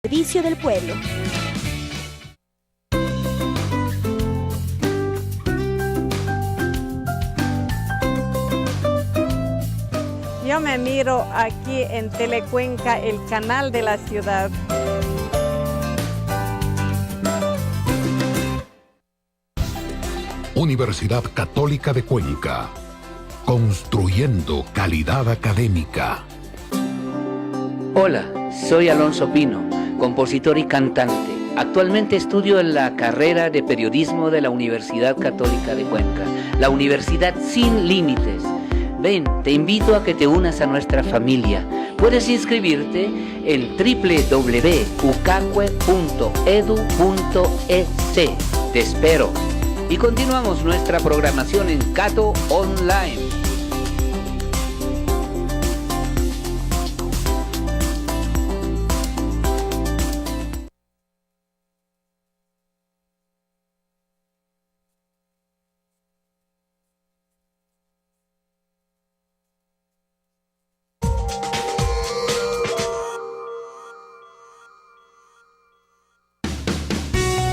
Servicio del pueblo. Yo me miro aquí en Telecuenca, el canal de la ciudad. Universidad Católica de Cuenca, construyendo calidad académica. Hola, soy Alonso Pino, compositor y cantante. Actualmente estudio en la carrera de periodismo de la Universidad Católica de Cuenca, la universidad sin límites. Ven, te invito a que te unas a nuestra familia. Puedes inscribirte en www.ucacue.edu.es. Te espero. Y continuamos nuestra programación en Cato Online.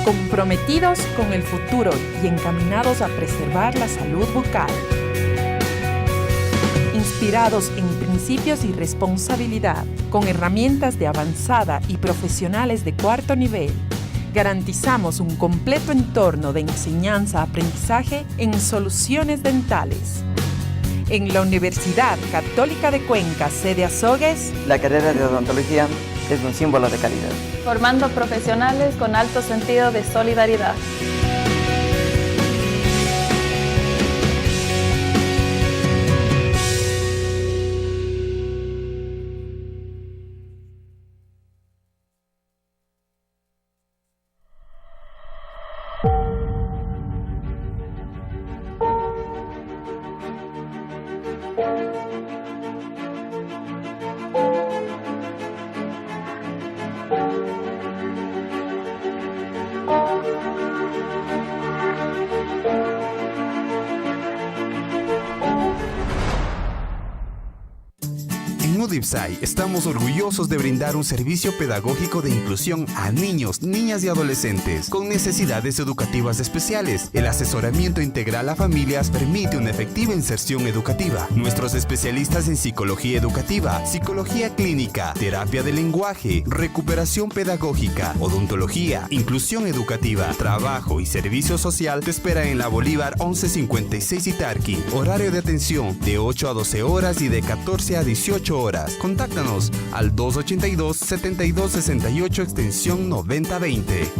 Comprometidos con el futuro y encaminados a preservar la salud bucal. Inspirados en principios y responsabilidad, con herramientas de avanzada y profesionales de cuarto nivel, garantizamos un completo entorno de enseñanza-aprendizaje en soluciones dentales. En la Universidad Católica de Cuenca, sede Azogues, la carrera de odontología es un símbolo de calidad, formando profesionales con alto sentido de solidaridad. En UDIPSAI estamos orgullosos de brindar un servicio pedagógico de inclusión a niños, niñas y adolescentes con necesidades educativas especiales. El asesoramiento integral a familias permite una efectiva inserción educativa. Nuestros especialistas en psicología educativa, psicología clínica, terapia de lenguaje, recuperación pedagógica, odontología, inclusión educativa, trabajo y servicio social te espera en la Bolívar 1156 Itarqui. Horario de atención de 8 a 12 horas y de 14 a 18 horas. Contáctanos al 282-7268 extensión 9020.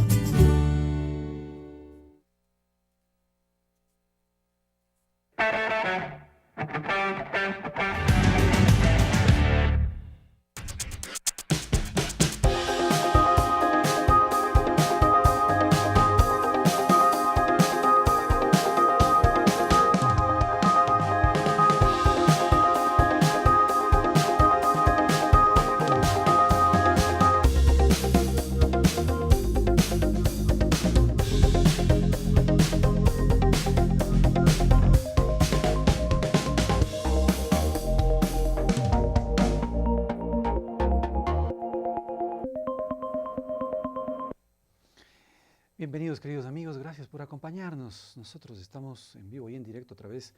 Bienvenidos, queridos amigos, gracias por acompañarnos. Nosotros estamos en vivo y en directo a través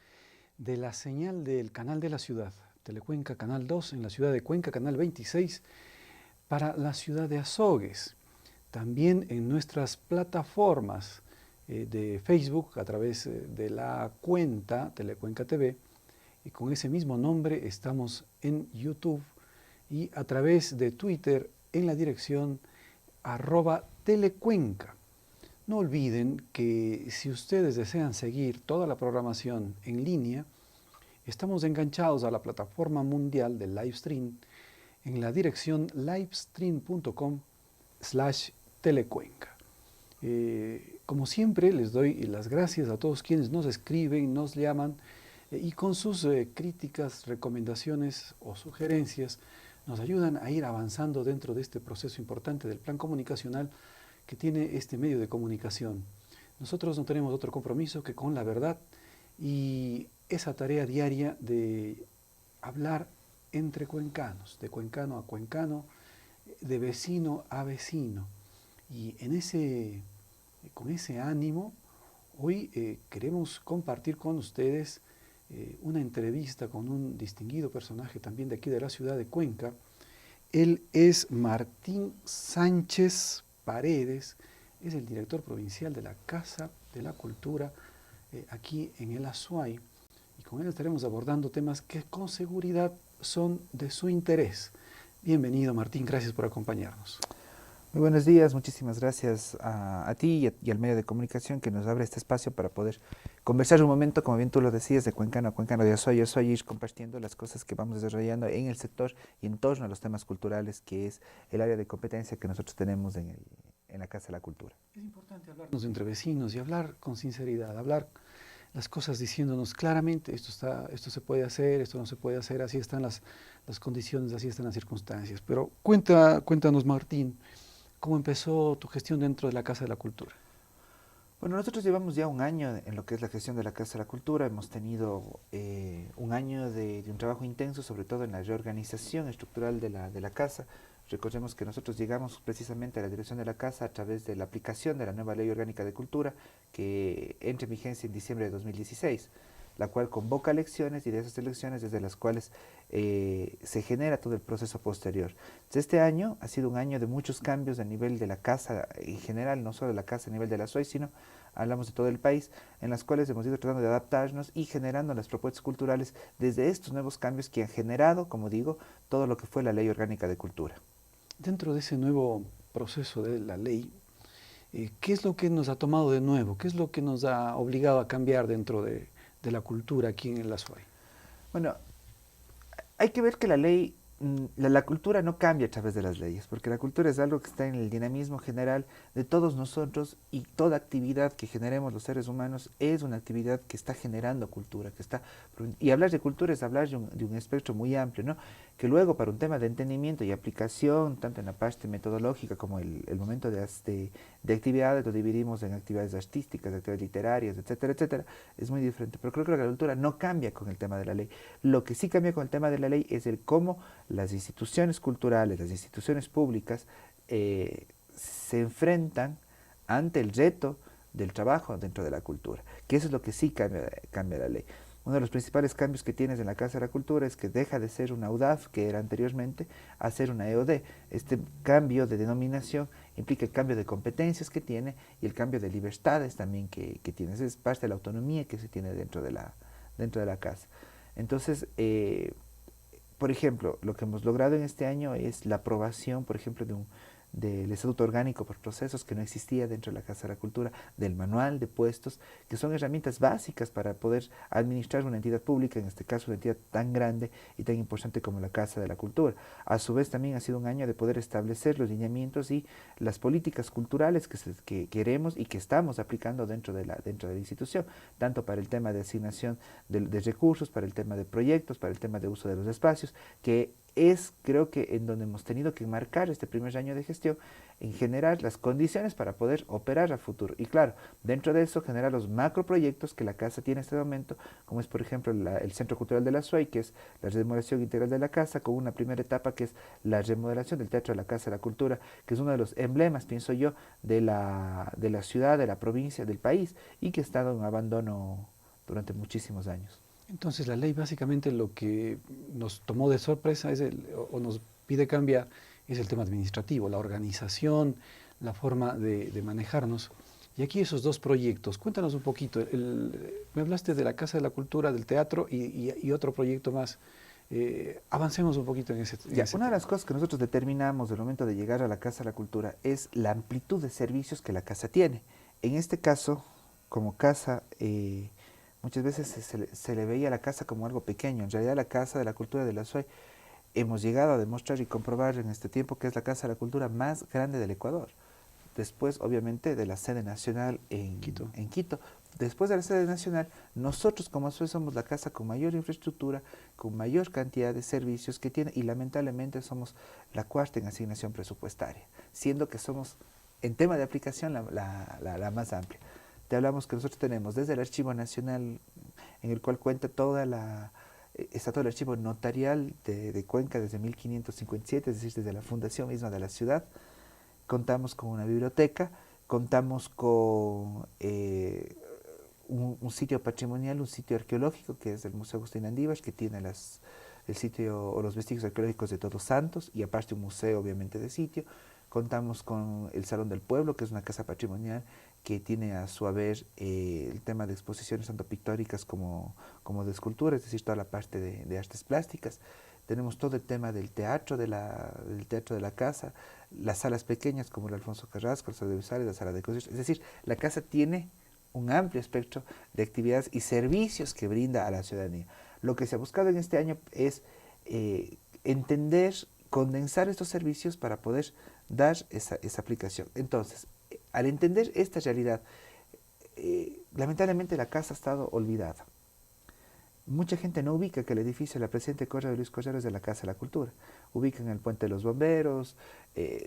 de la señal del canal de la ciudad, Telecuenca, canal 2 en la ciudad de Cuenca, canal 26 para la ciudad de Azogues. También en nuestras plataformas de Facebook a través de la cuenta Telecuenca TV, y con ese mismo nombre estamos en YouTube y a través de Twitter en la dirección @Telecuenca. No olviden que si ustedes desean seguir toda la programación en línea, estamos enganchados a la plataforma mundial del Livestream en la dirección livestream.com/Telecuenca. Como siempre, les doy las gracias a todos quienes nos escriben, nos llaman y con sus críticas, recomendaciones o sugerencias nos ayudan a ir avanzando dentro de este proceso importante del plan comunicacional que tiene este medio de comunicación. Nosotros no tenemos otro compromiso que con la verdad y esa tarea diaria de hablar entre cuencanos, de cuencano a cuencano, de vecino a vecino. Y con ese ánimo, hoy queremos compartir con ustedes una entrevista con un distinguido personaje también de aquí de la ciudad de Cuenca. Él es Martín Sánchez Paredes, es el director provincial de la Casa de la Cultura aquí en el Azuay. Y con él estaremos abordando temas que con seguridad son de su interés. Bienvenido, Martín, gracias por acompañarnos. Muy buenos días, muchísimas gracias a ti y al medio de comunicación que nos abre este espacio para poder conversar un momento, como bien tú lo decías, de cuencano a cuencano, de Azuay a Azuay, ir compartiendo las cosas que vamos desarrollando en el sector y en torno a los temas culturales, que es el área de competencia que nosotros tenemos en la Casa de la Cultura. Es importante hablarnos entre vecinos y hablar con sinceridad, hablar las cosas diciéndonos claramente, esto se puede hacer, esto no se puede hacer, así están las condiciones, así están las circunstancias. Pero cuéntanos, Martín, ¿cómo empezó tu gestión dentro de la Casa de la Cultura? Bueno, nosotros llevamos ya un año en lo que es la gestión de la Casa de la Cultura. Hemos tenido un año de un trabajo intenso, sobre todo en la reorganización estructural de la Casa. Recordemos que nosotros llegamos precisamente a la dirección de la Casa a través de la aplicación de la nueva Ley Orgánica de Cultura, que entra en vigencia en diciembre de 2016, la cual convoca elecciones y de esas elecciones desde las cuales se genera todo el proceso posterior. Entonces, este año ha sido un año de muchos cambios a nivel de la Casa en general, no solo de la Casa a nivel de la Azuay, sino hablamos de todo el país, en las cuales hemos ido tratando de adaptarnos y generando las propuestas culturales desde estos nuevos cambios que han generado, como digo, todo lo que fue la Ley Orgánica de Cultura. Dentro de ese nuevo proceso de la ley, ¿qué es lo que nos ha tomado de nuevo? ¿Qué es lo que nos ha obligado a cambiar dentro de la cultura aquí en el Azuay? Bueno, hay que ver que la ley, la cultura no cambia a través de las leyes, porque la cultura es algo que está en el dinamismo general de todos nosotros, y toda actividad que generemos los seres humanos es una actividad que está generando cultura, y hablar de cultura es hablar de un espectro muy amplio, ¿no? Que luego para un tema de entendimiento y aplicación, tanto en la parte metodológica como el momento de actividades, lo dividimos en actividades artísticas, actividades literarias, etcétera, etcétera, es muy diferente. Pero creo que la cultura no cambia con el tema de la ley. Lo que sí cambia con el tema de la ley es el cómo las instituciones culturales, las instituciones públicas se enfrentan ante el reto del trabajo dentro de la cultura, que eso es lo que sí cambia la ley. Uno de los principales cambios que tienes en la Casa de la Cultura es que deja de ser una UDAF, que era anteriormente, a ser una EOD. Este cambio de denominación implica el cambio de competencias que tiene y el cambio de libertades también que tiene. Esa es parte de la autonomía que se tiene dentro de la Casa. Entonces, por ejemplo, lo que hemos logrado en este año es la aprobación, por ejemplo, del Estatuto Orgánico por Procesos, que no existía dentro de la Casa de la Cultura, del Manual de Puestos, que son herramientas básicas para poder administrar una entidad pública, en este caso una entidad tan grande y tan importante como la Casa de la Cultura. A su vez también ha sido un año de poder establecer los lineamientos y las políticas culturales que queremos y que estamos aplicando dentro de la institución, tanto para el tema de asignación de recursos, para el tema de proyectos, para el tema de uso de los espacios, que es, creo que, en donde hemos tenido que marcar este primer año de gestión, en generar las condiciones para poder operar a futuro. Y claro, dentro de eso generar los macroproyectos que la Casa tiene en este momento, como es por ejemplo el Centro Cultural de la Azuay, que es la remodelación integral de la Casa, con una primera etapa que es la remodelación del Teatro de la Casa de la Cultura, que es uno de los emblemas, pienso yo, de la ciudad, de la provincia, del país, y que ha estado en abandono durante muchísimos años. Entonces la ley básicamente lo que nos tomó de sorpresa o nos pide cambiar es el tema administrativo, la organización, la forma de manejarnos. Y aquí esos dos proyectos, cuéntanos un poquito, me hablaste de la Casa de la Cultura, del teatro y otro proyecto más. Avancemos un poquito en ese tema. Una de las cosas que nosotros determinamos al momento de llegar a la Casa de la Cultura es la amplitud de servicios que la Casa tiene. En este caso, como Casa, muchas veces se le veía a la Casa como algo pequeño. En realidad la Casa de la Cultura de la Azuay hemos llegado a demostrar y comprobar en este tiempo que es la Casa de la Cultura más grande del Ecuador. Después, obviamente, de la sede nacional en Quito. Después de la sede nacional, nosotros como Azuay somos la casa con mayor infraestructura, con mayor cantidad de servicios que tiene, y lamentablemente somos la cuarta en asignación presupuestaria, siendo que somos, en tema de aplicación, la más amplia. Te hablamos que nosotros tenemos desde el Archivo Nacional, en el cual cuenta toda está todo el archivo notarial de Cuenca desde 1557, es decir, desde la fundación misma de la ciudad. Contamos con una biblioteca, contamos con un sitio patrimonial, un sitio arqueológico, que es el Museo Agustín Andívar, que tiene el sitio o los vestigios arqueológicos de Todos Santos, y aparte un museo obviamente de sitio. Contamos con el Salón del Pueblo, que es una casa patrimonial que tiene a su haber el tema de exposiciones tanto pictóricas como de escultura, es decir, toda la parte de artes plásticas. Tenemos todo el tema del teatro de la casa, las salas pequeñas como el Alfonso Carrasco, los audiovisuales, la sala de conciertos. Es decir, la casa tiene un amplio espectro de actividades y servicios que brinda a la ciudadanía. Lo que se ha buscado en este año es entender, condensar estos servicios para poder dar esa aplicación. Entonces, al entender esta realidad, lamentablemente la casa ha estado olvidada. Mucha gente no ubica que el edificio de la Presidente Correa de Luis Correa es de la Casa de la Cultura. Ubican el Puente de los Bomberos,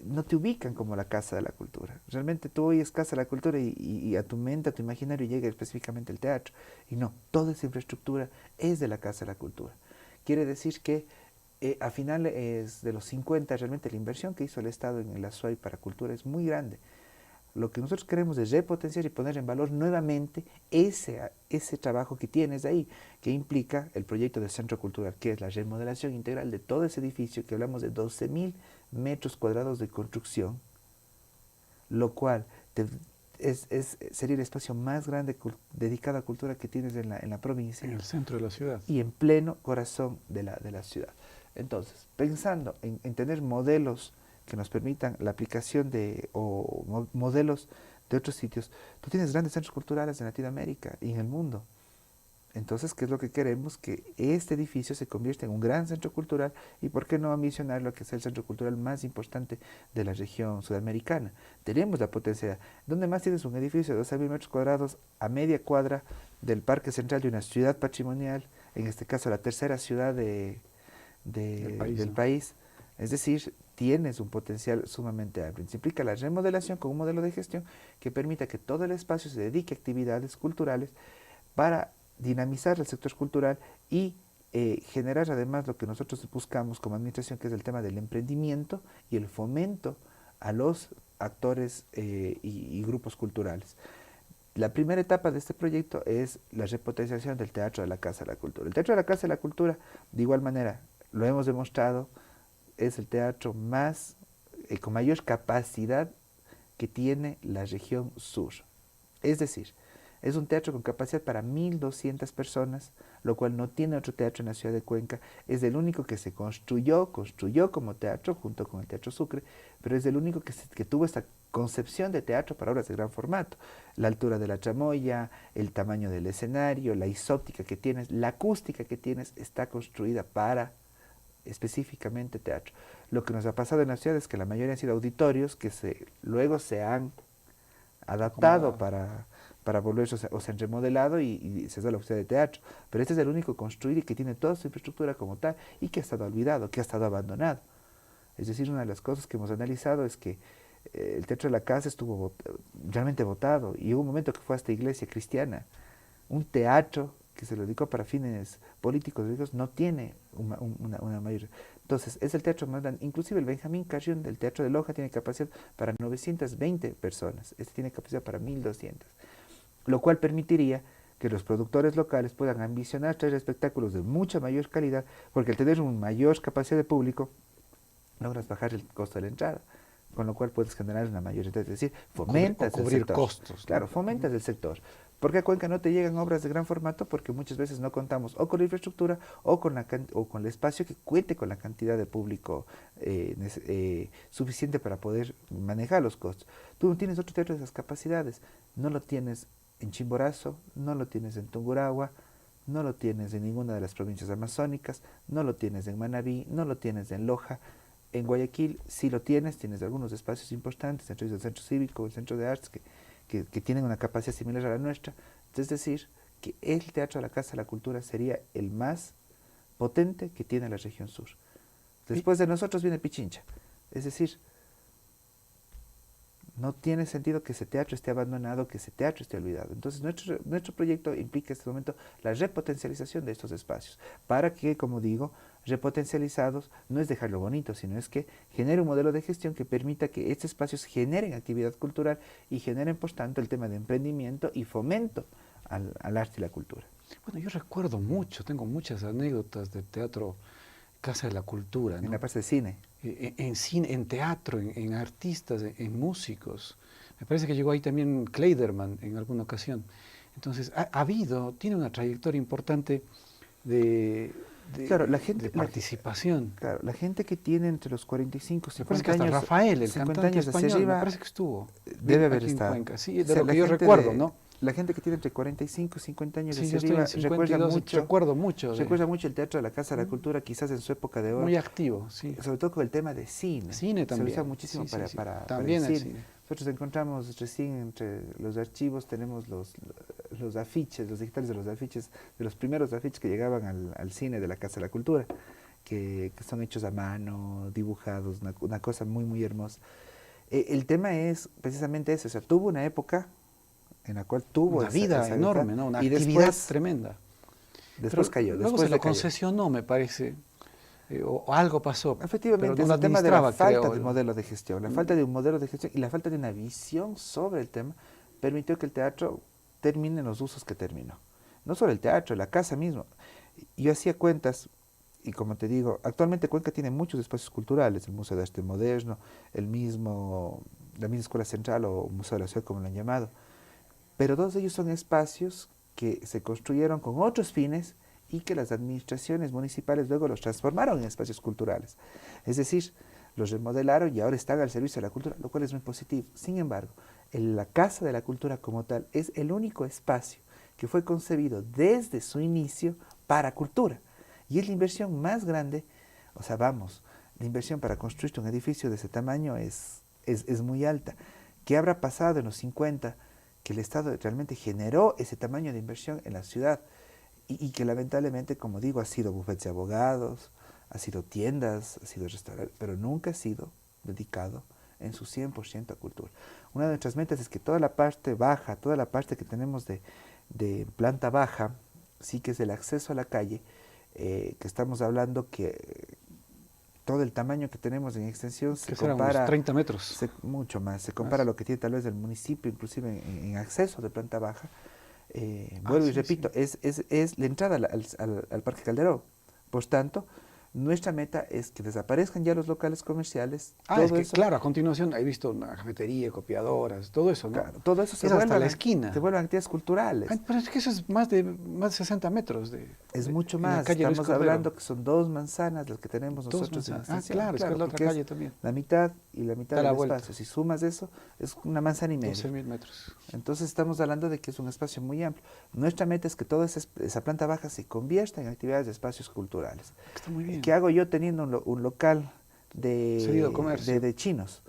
no te ubican como la Casa de la Cultura. Realmente tú oyes Casa de la Cultura y a tu mente, a tu imaginario llega específicamente el teatro. Y no, toda esa infraestructura es de la Casa de la Cultura. Quiere decir que a finales de los 50 realmente la inversión que hizo el Estado en la SUAY para cultura es muy grande. Lo que nosotros queremos es repotenciar y poner en valor nuevamente ese trabajo que tienes ahí, que implica el proyecto del Centro Cultural, que es la remodelación integral de todo ese edificio, que hablamos de 12.000 metros cuadrados de construcción, lo cual sería el espacio más grande dedicado a cultura que tienes en la provincia. En el centro de la ciudad. Y en pleno corazón de la ciudad. Entonces, pensando en tener modelos que nos permitan la aplicación o modelos de otros sitios, tú tienes grandes centros culturales en Latinoamérica y en el mundo. Entonces, ¿qué es lo que queremos? Que este edificio se convierta en un gran centro cultural y ¿por qué no ambicionar lo que es el centro cultural más importante de la región sudamericana? Tenemos la potencialidad. ¿Dónde más tienes un edificio de 12.000 metros cuadrados a media cuadra del parque central de una ciudad patrimonial, en este caso la tercera ciudad del país? Es decir, tienes un potencial sumamente amplio. Se implica la remodelación con un modelo de gestión que permita que todo el espacio se dedique a actividades culturales para dinamizar el sector cultural y generar además lo que nosotros buscamos como administración, que es el tema del emprendimiento y el fomento a los actores y grupos culturales. La primera etapa de este proyecto es la repotenciación del Teatro de la Casa de la Cultura. El Teatro de la Casa de la Cultura, de igual manera, lo hemos demostrado, es el teatro con mayor capacidad que tiene la región sur. Es decir, es un teatro con capacidad para 1.200 personas, lo cual no tiene otro teatro en la ciudad de Cuenca. Es el único que se construyó como teatro junto con el Teatro Sucre, pero es el único que tuvo esta concepción de teatro para obras de gran formato. La altura de la tramoya, el tamaño del escenario, la isóptica que tienes, la acústica que tienes, está construida para específicamente teatro. Lo que nos ha pasado en la ciudad es que la mayoría han sido auditorios que luego se han adaptado para volverse o se han remodelado y se da la opción de teatro. Pero este es el único construido y que tiene toda su infraestructura como tal y que ha estado olvidado, que ha estado abandonado. Es decir, una de las cosas que hemos analizado es que el Teatro de la Casa estuvo realmente botado y hubo un momento que fue hasta iglesia cristiana. Un teatro que se lo dedicó para fines políticos, no tiene una mayor. Entonces, es el teatro más grande. Inclusive el Benjamín Carrión del Teatro de Loja tiene capacidad para 920 personas. Este tiene capacidad para 1.200. Lo cual permitiría que los productores locales puedan ambicionar traer espectáculos de mucha mayor calidad, porque al tener una mayor capacidad de público, logras bajar el costo de la entrada, con lo cual puedes generar una mayor entrada. Es decir, fomentas el sector. Costos. Claro, fomentas el sector. ¿Por qué a Cuenca no te llegan obras de gran formato? Porque muchas veces no contamos o con la infraestructura o con el espacio que cuente con la cantidad de público suficiente para poder manejar los costos. Tú no tienes otro teatro de esas capacidades. No lo tienes en Chimborazo, no lo tienes en Tungurahua, no lo tienes en ninguna de las provincias amazónicas, no lo tienes en Manabí, no lo tienes en Loja. En Guayaquil sí lo tienes algunos espacios importantes, entre ellos el Centro Cívico, el Centro de Artes, que tienen una capacidad similar a la nuestra. Es decir, que el Teatro de la Casa de la Cultura sería el más potente que tiene la región sur. Después de nosotros viene Pichincha. Es decir, No tiene sentido que ese teatro esté abandonado, que ese teatro esté olvidado. Entonces, nuestro proyecto implica en este momento la repotencialización de estos espacios, para que, como digo, repotencializados no es dejarlo bonito, sino es que genere un modelo de gestión que permita que estos espacios generen actividad cultural y generen, por tanto, el tema de emprendimiento y fomento al arte y la cultura. Bueno, yo recuerdo mucho, tengo muchas anécdotas del teatro Casa de la Cultura, ¿no? En la parte de cine. En cine, en teatro, en artistas, en músicos. Me parece que llegó ahí también Kleiderman en alguna ocasión. Entonces, tiene una trayectoria importante de claro, la gente, participación. Claro, la gente que tiene entre los 45 y 50 años, Rafael, el 50 cantante años español, hacia arriba, me parece que estuvo. Debe haber aquí estado. En Cuenca. Sí, de lo que yo recuerdo, ¿no? La gente que tiene entre 45 y 50 años Sí, hacia yo estoy arriba en 52, recuerdo mucho. Recuerda mucho el Teatro de la Casa de la Cultura, quizás en su época de oro. Muy activo, sí. Sobre todo con el tema de cine. Cine también. Se usa muchísimo Sí, sí, para también el el cine. cine. Nosotros encontramos recién entre los archivos, tenemos los afiches, los digitales de los afiches, de los primeros afiches que llegaban al cine de la Casa de la Cultura, que son hechos a mano, dibujados, una cosa muy, muy hermosa. El tema es precisamente eso, o sea, tuvo una época en la cual tuvo una vida enorme, ¿no? Una actividad tremenda. Después cayó. Luego se lo concesionó, me parece, o algo pasó. Efectivamente, pero no es el tema de la falta creo, de modelo de gestión, la falta de un modelo de gestión y la falta de una visión sobre el tema permitió que el teatro termine en los usos que terminó. No solo el teatro, la casa mismo. Yo hacía cuentas, y como te digo, actualmente Cuenca tiene muchos espacios culturales, el Museo de Arte Moderno, la misma Escuela Central o Museo de la Ciudad, como lo han llamado. Pero todos ellos son espacios que se construyeron con otros fines y que las administraciones municipales luego los transformaron en espacios culturales. Es decir, los remodelaron y ahora están al servicio de la cultura, lo cual es muy positivo. Sin embargo, la Casa de la Cultura como tal es el único espacio que fue concebido desde su inicio para cultura. Y es la inversión más grande, o sea, vamos, la inversión para construir un edificio de ese tamaño es muy alta. ¿Qué habrá pasado en los 50? Que el Estado realmente generó ese tamaño de inversión en la ciudad y que lamentablemente, como digo, ha sido bufetes de abogados, ha sido tiendas, ha sido restaurantes, pero nunca ha sido dedicado en su 100% a cultura. Una de nuestras metas es que toda la parte baja, toda la parte que tenemos de planta baja, sí que es el acceso a la calle, que estamos hablando que todo el tamaño que tenemos en extensión se compara... Unos 30 metros. Mucho más. Se compara a lo que tiene tal vez el municipio, inclusive en acceso de planta baja. Vuelvo y repito, sí. Es la entrada al Parque Calderón. Por tanto, nuestra meta es que desaparezcan ya los locales comerciales. Claro, a continuación he visto una cafetería, copiadoras, todo eso, ¿no? Claro, todo eso se vuelve hasta la esquina. Se vuelven actividades culturales. Pero es que eso es más de 60 metros. Es mucho más. Estamos hablando que son 2 manzanas las que tenemos nosotros en extensión. Claro, es que es la otra calle también. La mitad y la mitad del espacio. Si sumas eso, es una manzana y media. 12.000 metros. Entonces estamos hablando de que es un espacio muy amplio. Nuestra meta es que toda esa planta baja se convierta en actividades de espacios culturales. Está muy bien. ¿Qué hago yo teniendo un local de chinos?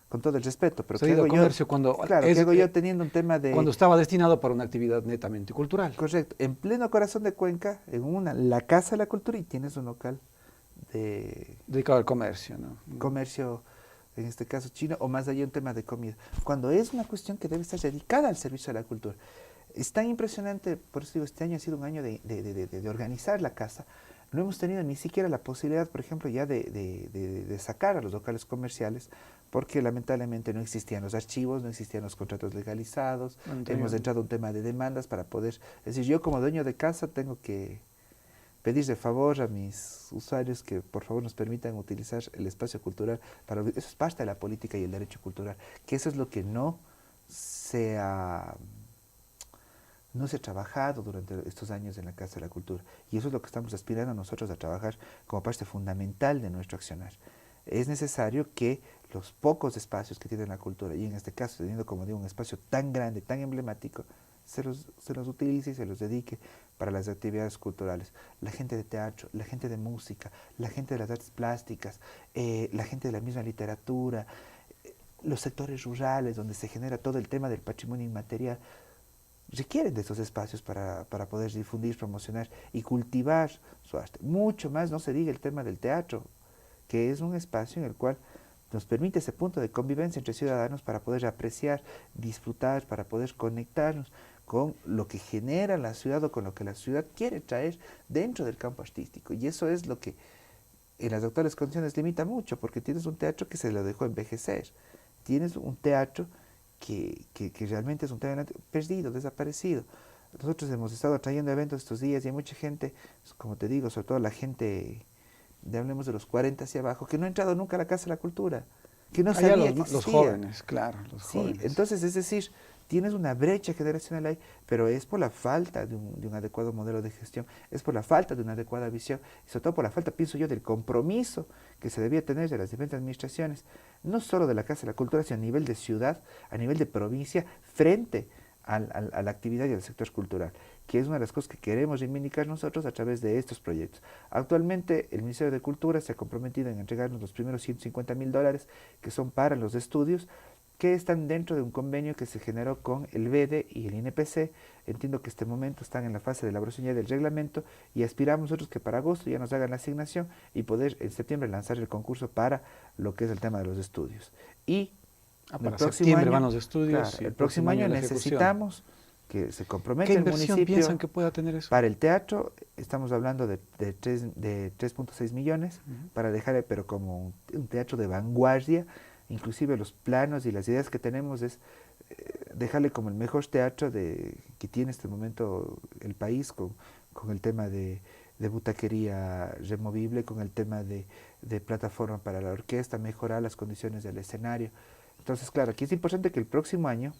Con todo el respeto, pero ¿qué hago comercio cuando ¿qué hago yo teniendo un tema de... Cuando estaba destinado para una actividad netamente cultural. Correcto. En pleno corazón de Cuenca, la Casa de la Cultura, y tienes un local dedicado al comercio, ¿no? Comercio, en este caso chino, o más allá un tema de comida. Cuando es una cuestión que debe estar dedicada al servicio de la cultura. Es tan impresionante, por eso digo, este año ha sido un año de organizar la casa. No hemos tenido ni siquiera la posibilidad, por ejemplo, ya de sacar a los locales comerciales, porque lamentablemente no existían los archivos, no existían los contratos legalizados, hemos entrado a un tema de demandas para poder... Es decir, yo como dueño de casa tengo que pedir de favor a mis usuarios que por favor nos permitan utilizar el espacio cultural. Eso es parte de la política y el derecho cultural, que eso es lo que no se ha trabajado durante estos años en la Casa de la Cultura. Y eso es lo que estamos aspirando nosotros a trabajar como parte fundamental de nuestro accionar. Es necesario que los pocos espacios que tiene la cultura, y en este caso teniendo, como digo, un espacio tan grande, tan emblemático, se los utilice y se los dedique para las actividades culturales. La gente de teatro, la gente de música, la gente de las artes plásticas, la gente de la misma literatura, los sectores rurales donde se genera todo el tema del patrimonio inmaterial, requieren de esos espacios para poder difundir, promocionar y cultivar su arte. Mucho más no se diga el tema del teatro, que es un espacio en el cual nos permite ese punto de convivencia entre ciudadanos para poder apreciar, disfrutar, para poder conectarnos con lo que genera la ciudad o con lo que la ciudad quiere traer dentro del campo artístico. Y eso es lo que en las actuales condiciones limita mucho, porque tienes un teatro que se lo dejó envejecer, tienes un teatro que realmente es un teatro perdido, desaparecido. Nosotros hemos estado trayendo eventos estos días y hay mucha gente, como te digo, sobre todo la gente, hablemos de los 40 hacia abajo, que no ha entrado nunca a la Casa de la Cultura, que no sabía que existía. Los jóvenes, claro, los sí, jóvenes. Entonces, es decir, tienes una brecha generacional ahí, pero es por la falta de un adecuado modelo de gestión, es por la falta de una adecuada visión, y sobre todo por la falta, pienso yo, del compromiso que se debía tener de las diferentes administraciones, no solo de la Casa de la Cultura, sino a nivel de ciudad, a nivel de provincia, frente a la actividad y al sector cultural, que es una de las cosas que queremos reivindicar nosotros a través de estos proyectos. Actualmente el Ministerio de Cultura se ha comprometido en entregarnos los primeros $150.000 que son para los estudios, que están dentro de un convenio que se generó con el BEDE y el INPC. Entiendo que en este momento están en la fase de elaboración ya del reglamento y aspiramos nosotros que para agosto ya nos hagan la asignación y poder en septiembre lanzar el concurso para lo que es el tema de los estudios. Y para septiembre van los estudios. Claro, el próximo año necesitamos que se comprometa el municipio. ¿Qué inversión piensan que pueda tener eso? Para el teatro estamos hablando de 3.6 millones para dejar, pero como un teatro de vanguardia. Inclusive los planos y las ideas que tenemos es dejarle como el mejor teatro que tiene en este momento el país con el tema de butaquería removible, con el tema de plataforma para la orquesta, mejorar las condiciones del escenario. Entonces, claro, aquí es importante que el próximo año,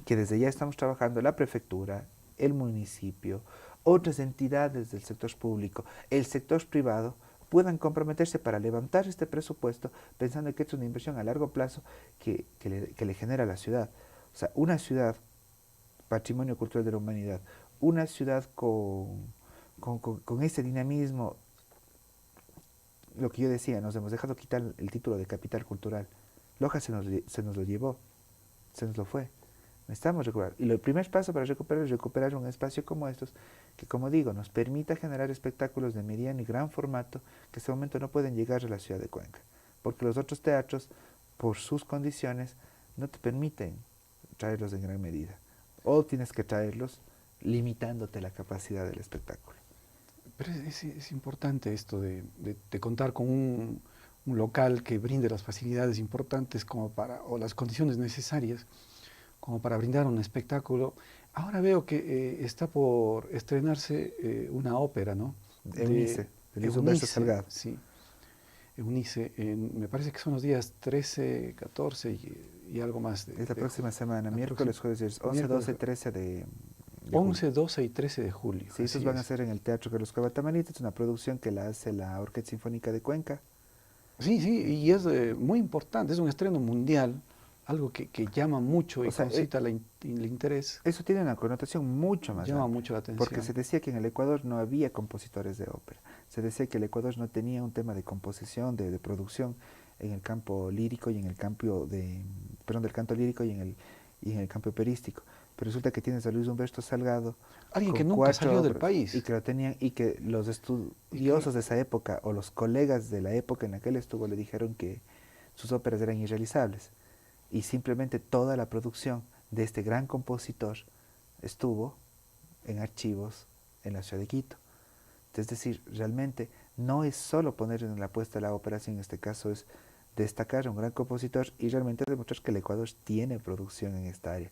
que desde ya estamos trabajando la prefectura, el municipio, otras entidades del sector público, el sector privado, puedan comprometerse para levantar este presupuesto pensando que es una inversión a largo plazo que le genera a la ciudad. O sea, una ciudad, patrimonio cultural de la humanidad, una ciudad con ese dinamismo, lo que yo decía, nos hemos dejado quitar el título de capital cultural. Loja se nos lo llevó, se nos lo fue. Necesitamos recuperar. Y el primer paso para recuperar es recuperar un espacio como estos, que como digo, nos permita generar espectáculos de mediano y gran formato que en este momento no pueden llegar a la ciudad de Cuenca. Porque los otros teatros, por sus condiciones, no te permiten traerlos en gran medida. O tienes que traerlos limitándote la capacidad del espectáculo. Pero es importante esto de contar con un local que brinde las facilidades importantes o las condiciones necesarias como para brindar un espectáculo. Ahora veo que está por estrenarse una ópera, ¿no? Eunice, de Luis Humberto Salgado. Sí, Eunice, me parece que son los días 13, 14 y algo más. Es la próxima semana, miércoles, jueves, 11, 12, 13 de 11, 12 y 13 de julio. Sí, esos van a ser en el Teatro Carlos Cueva Tamarita, es una producción que la hace la Orquesta Sinfónica de Cuenca. Sí, y es muy importante, es un estreno mundial, algo que llama mucho y concita el interés. Eso tiene una connotación mucho más Llama grande, mucho la atención. porque se decía que en el Ecuador no había compositores de ópera, se decía que el Ecuador no tenía un tema de composición, de producción en el campo lírico y en el campo del canto lírico y en el campo operístico. Pero resulta que tienes a Luis Humberto Salgado, alguien que nunca salió del país, y que lo tenían, y que los estudiosos de esa época o los colegas de la época en la que él estuvo le dijeron que sus óperas eran irrealizables, y simplemente toda la producción de este gran compositor estuvo en archivos en la ciudad de Quito. Es decir, realmente no es solo poner en la puesta de la ópera, sino en este caso es destacar a un gran compositor y realmente demostrar que el Ecuador tiene producción en esta área,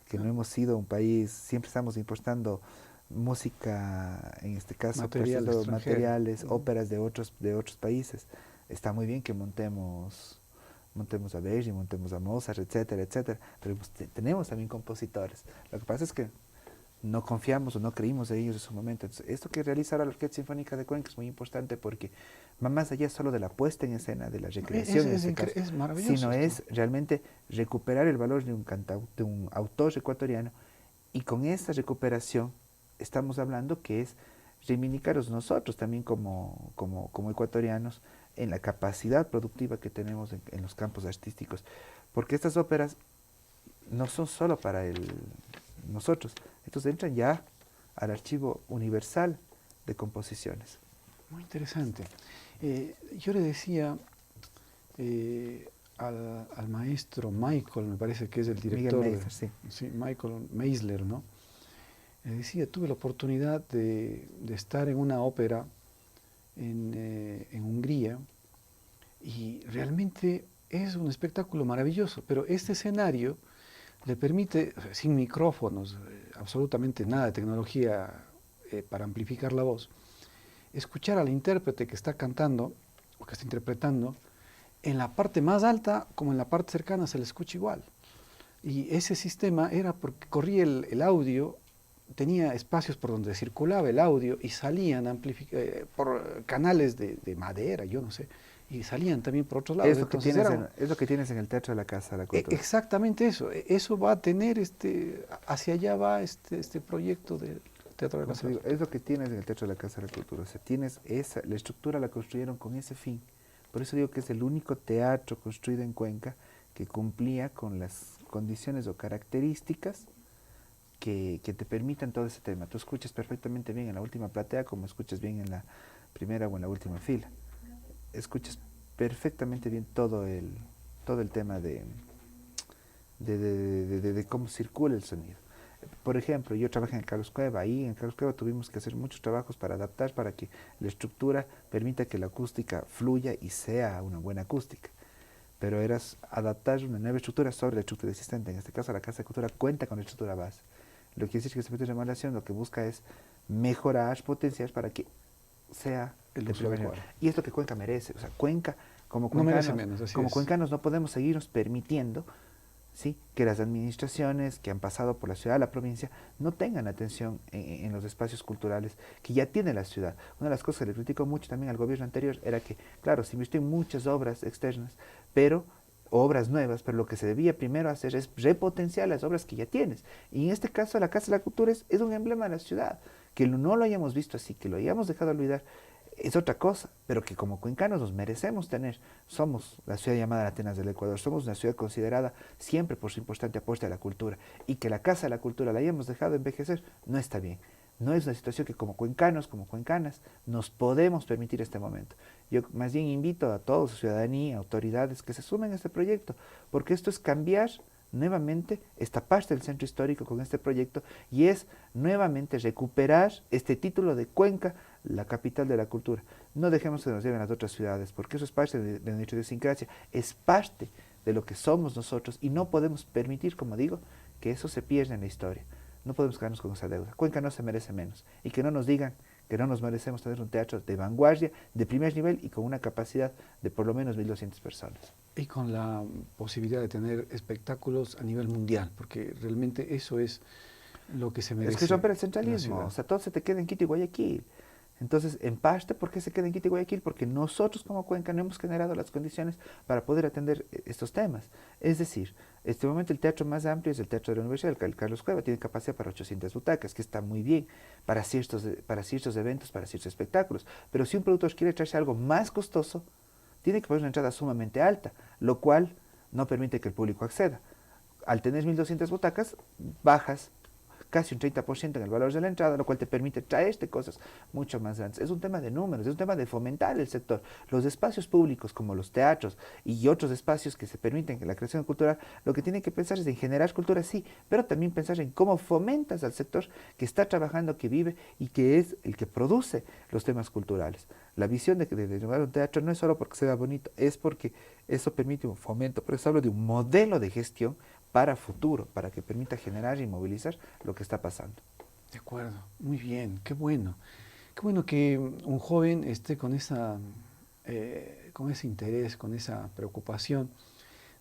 que no hemos sido un país, siempre estamos importando música, en este caso materiales, óperas de otros países. Está muy bien que montemos a Verdi, montemos a Mozart, etcétera, etcétera, pero tenemos también compositores. Lo que pasa es que no confiamos o no creímos en ellos en su momento. Entonces, esto que realiza la Orquesta Sinfónica de Cuenca es muy importante porque va más allá solo de la puesta en escena, de la recreación, es maravilloso, sino es realmente recuperar el valor de un autor ecuatoriano, y con esta recuperación estamos hablando que es reivindicaros nosotros también como ecuatorianos en la capacidad productiva que tenemos en los campos artísticos, porque estas óperas no son solo para nosotros, estos entran ya al archivo universal de composiciones. Muy interesante. Yo le decía al maestro Michael, me parece que es el director, Miguel Meisler, sí. Sí, Michael Meisler, ¿no? Decía, tuve la oportunidad de estar en una ópera en Hungría y realmente es un espectáculo maravilloso, pero este escenario le permite, o sea, sin micrófonos, absolutamente nada de tecnología para amplificar la voz, escuchar al intérprete que está cantando o que está interpretando en la parte más alta como en la parte cercana se le escucha igual. Y ese sistema era porque corría el audio, tenía espacios por donde circulaba el audio y salían por canales de madera, yo no sé, y salían también por otros lados. Es lo que tienes, es lo que tienes en el Teatro de la Casa de la Cultura. Exactamente eso. Eso va a tener, hacia allá va este proyecto del Teatro de la Casa de la Cultura. Es lo que tienes en el Teatro de la Casa de la Cultura. O sea, tienes la estructura la construyeron con ese fin. Por eso digo que es el único teatro construido en Cuenca que cumplía con las condiciones o características que te permitan todo ese tema. Tú escuchas perfectamente bien en la última platea como escuchas bien en la primera o en la última fila. Escuchas perfectamente bien todo el tema de cómo circula el sonido. Por ejemplo, yo trabajé en Carlos Cueva, ahí en Carlos Cueva tuvimos que hacer muchos trabajos para adaptar, para que la estructura permita que la acústica fluya y sea una buena acústica. Pero era adaptar una nueva estructura sobre la estructura existente. En este caso, la Casa de Cultura cuenta con la estructura base. Lo que quiere decir que este proyecto de remodelación lo que busca es mejorar, potenciar para que sea el de primer nivel. Y es lo que Cuenca merece. O sea, Cuenca, como cuencanos no podemos seguirnos permitiendo, ¿sí?, que las administraciones que han pasado por la ciudad, la provincia, no tengan atención en los espacios culturales que ya tiene la ciudad. Una de las cosas que le critico mucho también al gobierno anterior era que, claro, se invirtió en muchas obras externas, obras nuevas, pero lo que se debía primero hacer es repotenciar las obras que ya tienes. Y en este caso la Casa de la Cultura es un emblema de la ciudad. Que no lo hayamos visto así, que lo hayamos dejado olvidar, es otra cosa, pero que como cuencanos nos merecemos tener. Somos la ciudad llamada la Atenas del Ecuador, somos una ciudad considerada siempre por su importante aporte a la cultura, y que la Casa de la Cultura la hayamos dejado envejecer no está bien. No es una situación que como cuencanos, como cuencanas, nos podemos permitir este momento. Yo más bien invito a todos, ciudadanía, autoridades, que se sumen a este proyecto, porque esto es cambiar nuevamente esta parte del centro histórico con este proyecto, y es nuevamente recuperar este título de Cuenca, la capital de la cultura. No dejemos que nos lleven a las otras ciudades, porque eso es parte de nuestra idiosincrasia, es parte de lo que somos nosotros, y no podemos permitir, como digo, que eso se pierda en la historia. No podemos quedarnos con esa deuda. Cuenca no se merece menos, y que no nos digan que no nos merecemos tener un teatro de vanguardia, de primer nivel y con una capacidad de por lo menos 1.200 personas. Y con la posibilidad de tener espectáculos a nivel mundial, porque realmente eso es lo que se merece. Es que romper el centralismo, o sea, todo se te queda en Quito y Guayaquil. Entonces, en parte, ¿por qué se queda en Quito y Guayaquil? Porque nosotros como Cuenca no hemos generado las condiciones para poder atender estos temas. Es decir, en este momento el teatro más amplio es el Teatro de la Universidad, el Carlos Cueva, tiene capacidad para 800 butacas, que está muy bien para ciertos eventos, para ciertos espectáculos. Pero si un productor quiere traerse algo más costoso, tiene que poner una entrada sumamente alta, lo cual no permite que el público acceda. Al tener 1.200 butacas, bajas casi un 30% en el valor de la entrada, lo cual te permite traerte cosas mucho más grandes. Es un tema de números, es un tema de fomentar el sector. Los espacios públicos como los teatros y otros espacios que se permiten la creación cultural, lo que tienen que pensar es en generar cultura, sí, pero también pensar en cómo fomentas al sector que está trabajando, que vive y que es el que produce los temas culturales. La visión de llevar un teatro no es solo porque sea bonito, es porque eso permite un fomento. Por eso hablo de un modelo de gestión para futuro, para que permita generar y movilizar lo que está pasando. De acuerdo, muy bien, qué bueno. Qué bueno que un joven esté con ese interés, con esa preocupación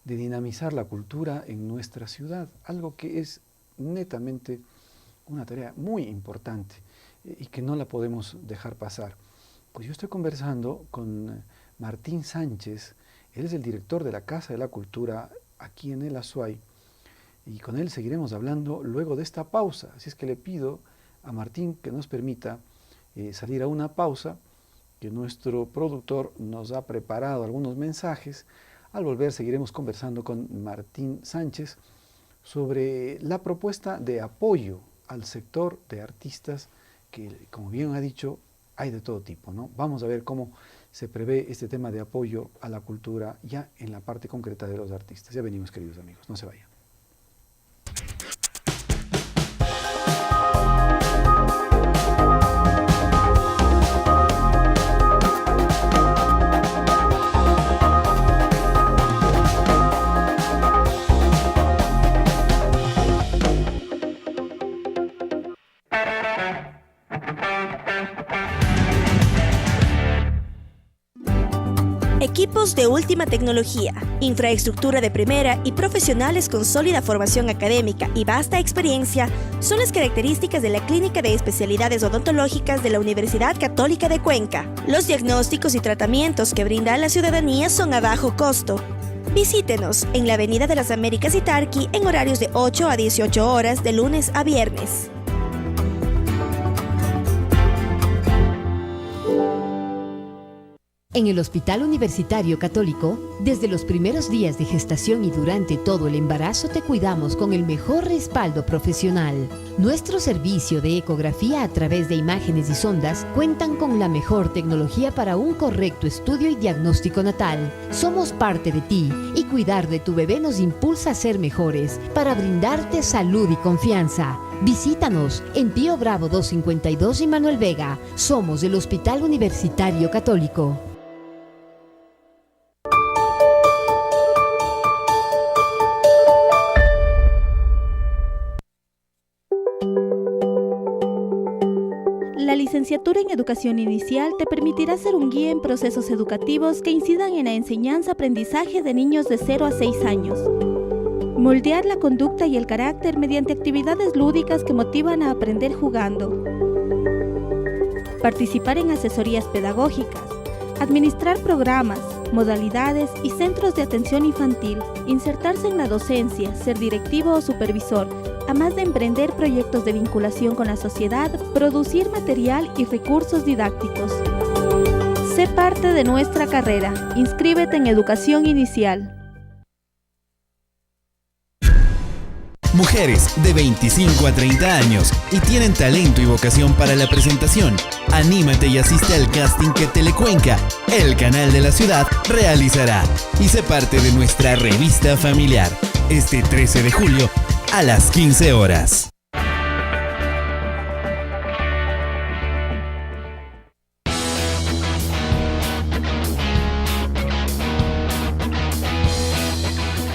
de dinamizar la cultura en nuestra ciudad, algo que es netamente una tarea muy importante y que no la podemos dejar pasar. Pues yo estoy conversando con Martín Sánchez, él es el director de la Casa de la Cultura aquí en el Azuay, y con él seguiremos hablando luego de esta pausa. Así es que le pido a Martín que nos permita salir a una pausa, que nuestro productor nos ha preparado algunos mensajes. Al volver seguiremos conversando con Martín Sánchez sobre la propuesta de apoyo al sector de artistas que, como bien ha dicho, hay de todo tipo, ¿no? Vamos a ver cómo se prevé este tema de apoyo a la cultura ya en la parte concreta de los artistas. Ya venimos, queridos amigos, no se vayan. Equipos de última tecnología, infraestructura de primera y profesionales con sólida formación académica y vasta experiencia son las características de la Clínica de Especialidades Odontológicas de la Universidad Católica de Cuenca. Los diagnósticos y tratamientos que brinda a la ciudadanía son a bajo costo. Visítenos en la Avenida de las Américas y Tarqui en horarios de 8 a 18 horas de lunes a viernes. En el Hospital Universitario Católico, desde los primeros días de gestación y durante todo el embarazo te cuidamos con el mejor respaldo profesional. Nuestro servicio de ecografía a través de imágenes y sondas cuentan con la mejor tecnología para un correcto estudio y diagnóstico natal. Somos parte de ti y cuidar de tu bebé nos impulsa a ser mejores para brindarte salud y confianza. Visítanos en Pío Bravo 252 y Manuel Vega. Somos el Hospital Universitario Católico. La licenciatura en Educación Inicial te permitirá ser un guía en procesos educativos que incidan en la enseñanza-aprendizaje de niños de 0 a 6 años. Moldear la conducta y el carácter mediante actividades lúdicas que motivan a aprender jugando. Participar en asesorías pedagógicas. Administrar programas, modalidades y centros de atención infantil. Insertarse en la docencia, ser directivo o supervisor. Además de emprender proyectos de vinculación con la sociedad, producir material y recursos didácticos. Sé parte de nuestra carrera. Inscríbete en Educación Inicial. Mujeres de 25 a 30 años y tienen talento y vocación para la presentación. Anímate y asiste al casting que Telecuenca, el canal de la ciudad, realizará. Y sé parte de nuestra revista familiar. Este 13 de julio a las 15 horas.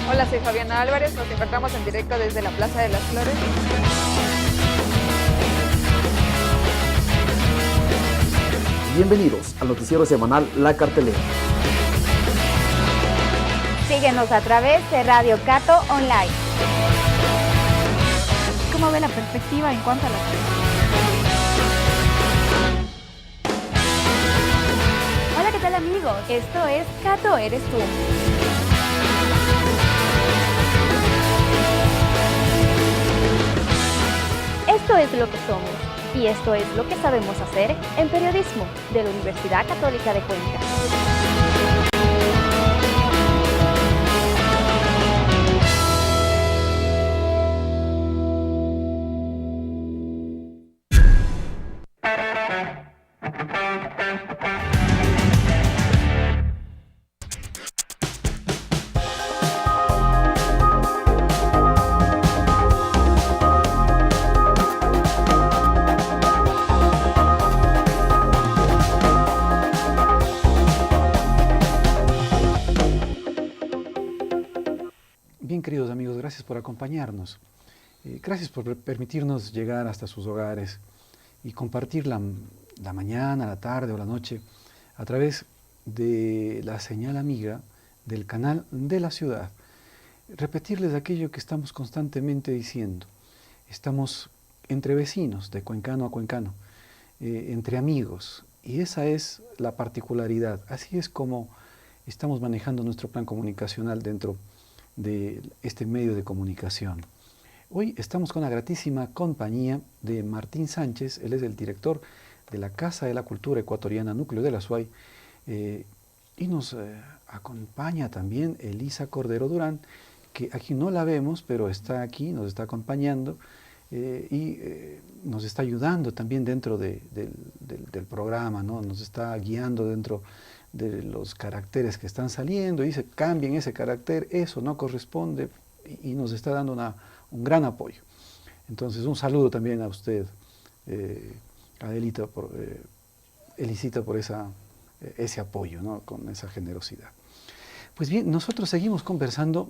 Hola, soy Fabiana Álvarez, nos encontramos en directo desde la Plaza de las Flores. Bienvenidos al noticiero semanal La Cartelera. Síguenos a través de Radio Cato Online. ¿Cómo ve la perspectiva en cuanto a las... Hola, ¿qué tal amigos? Esto es Cato Eres Tú. Esto es lo que somos y esto es lo que sabemos hacer en periodismo de la Universidad Católica de Cuenca. Bien, queridos amigos, gracias por acompañarnos. Gracias por permitirnos llegar hasta sus hogares y compartir la mañana, la tarde o la noche a través de la señal amiga del canal de la ciudad. Repetirles aquello que estamos constantemente diciendo. Estamos entre vecinos, de cuencano a cuencano, entre amigos, y esa es la particularidad. Así es como estamos manejando nuestro plan comunicacional dentro de este medio de comunicación. Hoy estamos con la gratísima compañía de Martín Sánchez. Él es el director de la Casa de la Cultura Ecuatoriana Núcleo de la SUAY, y nos acompaña también Elisa Cordero Durán, que aquí no la vemos, pero está aquí, nos está acompañando y nos está ayudando también dentro del programa, ¿no? Nos está guiando dentro de los caracteres que están saliendo, y dice, cambien ese carácter, eso no corresponde, y nos está dando un gran apoyo. Entonces, un saludo también a usted, Adelita, Elisita, por ese apoyo, ¿no? Con esa generosidad. Pues bien, nosotros seguimos conversando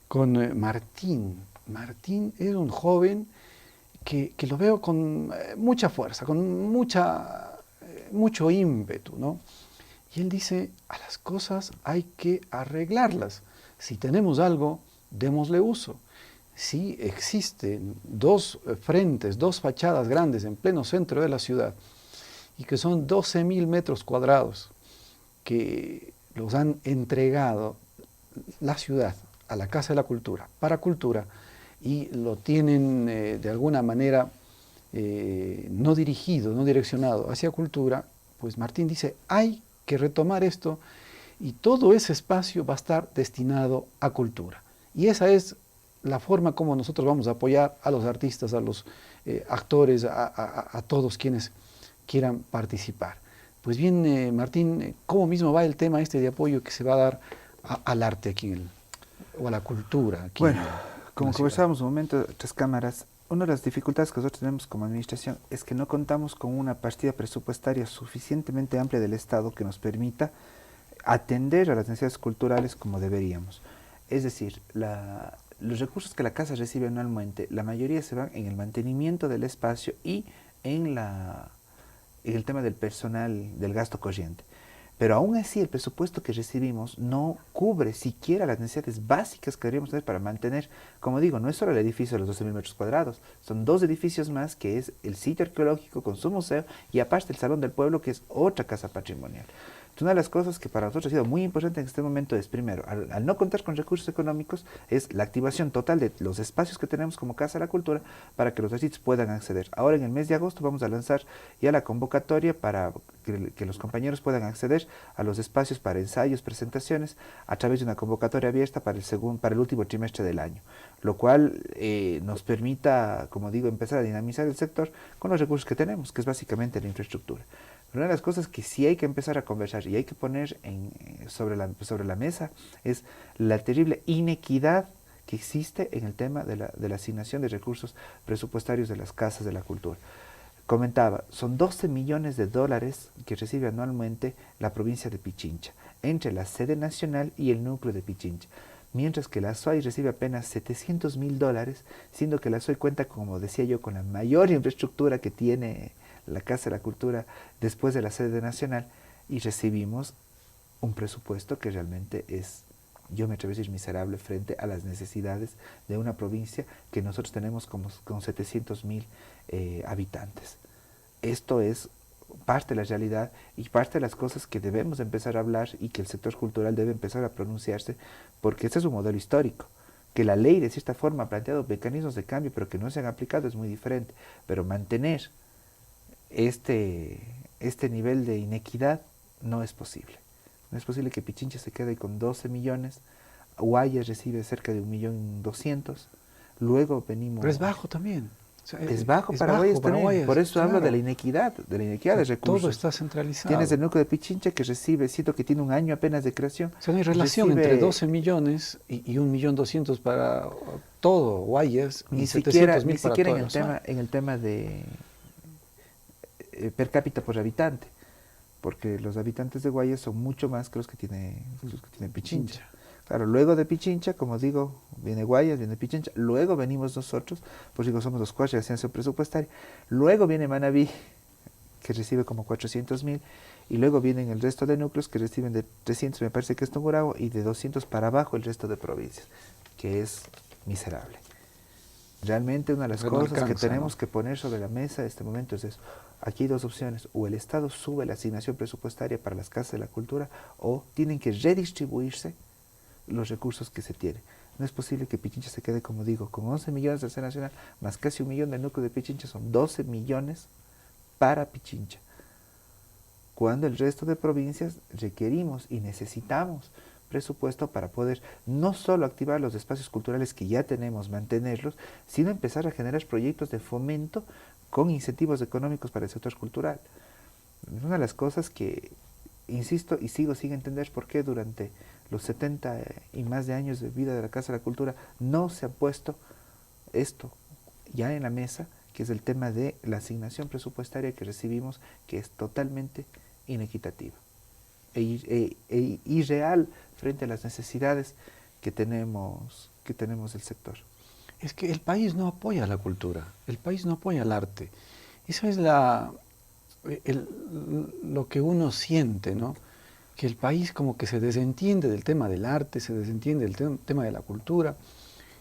con Martín. Martín es un joven que lo veo con mucha fuerza, con mucho ímpetu, ¿no? Y él dice, a las cosas hay que arreglarlas. Si tenemos algo, démosle uso. Si existen dos frentes, dos fachadas grandes en pleno centro de la ciudad, y que son 12.000 metros cuadrados, que los han entregado la ciudad a la Casa de la Cultura, para cultura, y lo tienen de alguna manera no dirigido, no direccionado hacia cultura, pues Martín dice, hay que retomar esto, y todo ese espacio va a estar destinado a cultura. Y esa es la forma como nosotros vamos a apoyar a los artistas, a los actores, a todos quienes quieran participar. Pues bien, Martín, ¿cómo mismo va el tema de apoyo que se va a dar al arte aquí, o a la cultura? Aquí bueno, como conversábamos un momento, tres cámaras, una de las dificultades que nosotros tenemos como administración es que no contamos con una partida presupuestaria suficientemente amplia del Estado que nos permita atender a las necesidades culturales como deberíamos. Es decir, los recursos que la Casa recibe anualmente, la mayoría se van en el mantenimiento del espacio y en el tema del personal, del gasto corriente. Pero aún así el presupuesto que recibimos no cubre siquiera las necesidades básicas que deberíamos tener para mantener, como digo, no es solo el edificio de los 12.000 metros cuadrados, son 2 edificios más, que es el sitio arqueológico con su museo y aparte el Salón del Pueblo, que es otra casa patrimonial. Una de las cosas que para nosotros ha sido muy importante en este momento es, primero, al no contar con recursos económicos, es la activación total de los espacios que tenemos como Casa de la Cultura para que los artistas puedan acceder. Ahora en el mes de agosto vamos a lanzar ya la convocatoria para que los compañeros puedan acceder a los espacios para ensayos, presentaciones, a través de una convocatoria abierta para el último trimestre del año, lo cual nos permita, como digo, empezar a dinamizar el sector con los recursos que tenemos, que es básicamente la infraestructura. Una de las cosas que sí hay que empezar a conversar y hay que poner sobre la mesa es la terrible inequidad que existe en el tema de la asignación de recursos presupuestarios de las casas de la cultura. Comentaba, son 12 millones de dólares que recibe anualmente la provincia de Pichincha, entre la sede nacional y el núcleo de Pichincha, mientras que la SOAI recibe apenas 700.000 dólares, siendo que la SOAI cuenta, como decía yo, con la mayor infraestructura que tiene la Casa de la Cultura después de la sede nacional, y recibimos un presupuesto que realmente es, yo me atrevo a decir, miserable frente a las necesidades de una provincia que nosotros tenemos con 700.000 habitantes. Esto es parte de la realidad y parte de las cosas que debemos empezar a hablar y que el sector cultural debe empezar a pronunciarse, porque este es un modelo histórico. Que la ley de cierta forma ha planteado mecanismos de cambio pero que no se han aplicado es muy diferente, pero mantener este nivel de inequidad no es posible. No es posible que Pichincha se quede con 12 millones, Guayas recibe cerca de 1.200.000, luego venimos... Pero es bajo también. O sea, es bajo para Guayas también, por eso hablo de la inequidad de recursos. Todo está centralizado. Tienes el núcleo de Pichincha que recibe, siento que tiene un año apenas de creación. O sea, no hay relación entre 12 millones y 1.200.000 para todo Guayas, ni siquiera en el tema de per cápita por habitante, porque los habitantes de Guayas son mucho más que los que tiene Pichincha. Claro, luego de Pichincha, como digo, viene Guayas, viene Pichincha, luego venimos nosotros, pues digo, somos los cuatro de asignación presupuestaria, luego viene Manabí, que recibe como 400.000, y luego vienen el resto de núcleos que reciben de 300, me parece que es Tungurahua, y de 200 para abajo el resto de provincias, que es miserable. Realmente una de las cosas que tenemos que poner sobre la mesa en este momento es eso. Aquí hay dos opciones, o el Estado sube la asignación presupuestaria para las casas de la cultura, o tienen que redistribuirse los recursos que se tienen. No es posible que Pichincha se quede, como digo, con 11 millones de sede nacional, más casi 1 millón del núcleo de Pichincha, son 12 millones para Pichincha. Cuando el resto de provincias requerimos y necesitamos presupuesto para poder no solo activar los espacios culturales que ya tenemos, mantenerlos, sino empezar a generar proyectos de fomento con incentivos económicos para el sector cultural. Una de las cosas que insisto y sigo sin entender por qué durante los 70 y más de años de vida de la Casa de la Cultura no se ha puesto esto ya en la mesa, que es el tema de la asignación presupuestaria que recibimos, que es totalmente inequitativa e irreal frente a las necesidades que tenemos del sector. Es que el país no apoya la cultura, el país no apoya el arte. Eso es lo que uno siente, ¿no? Que el país como que se desentiende del tema del arte, se desentiende del tema de la cultura,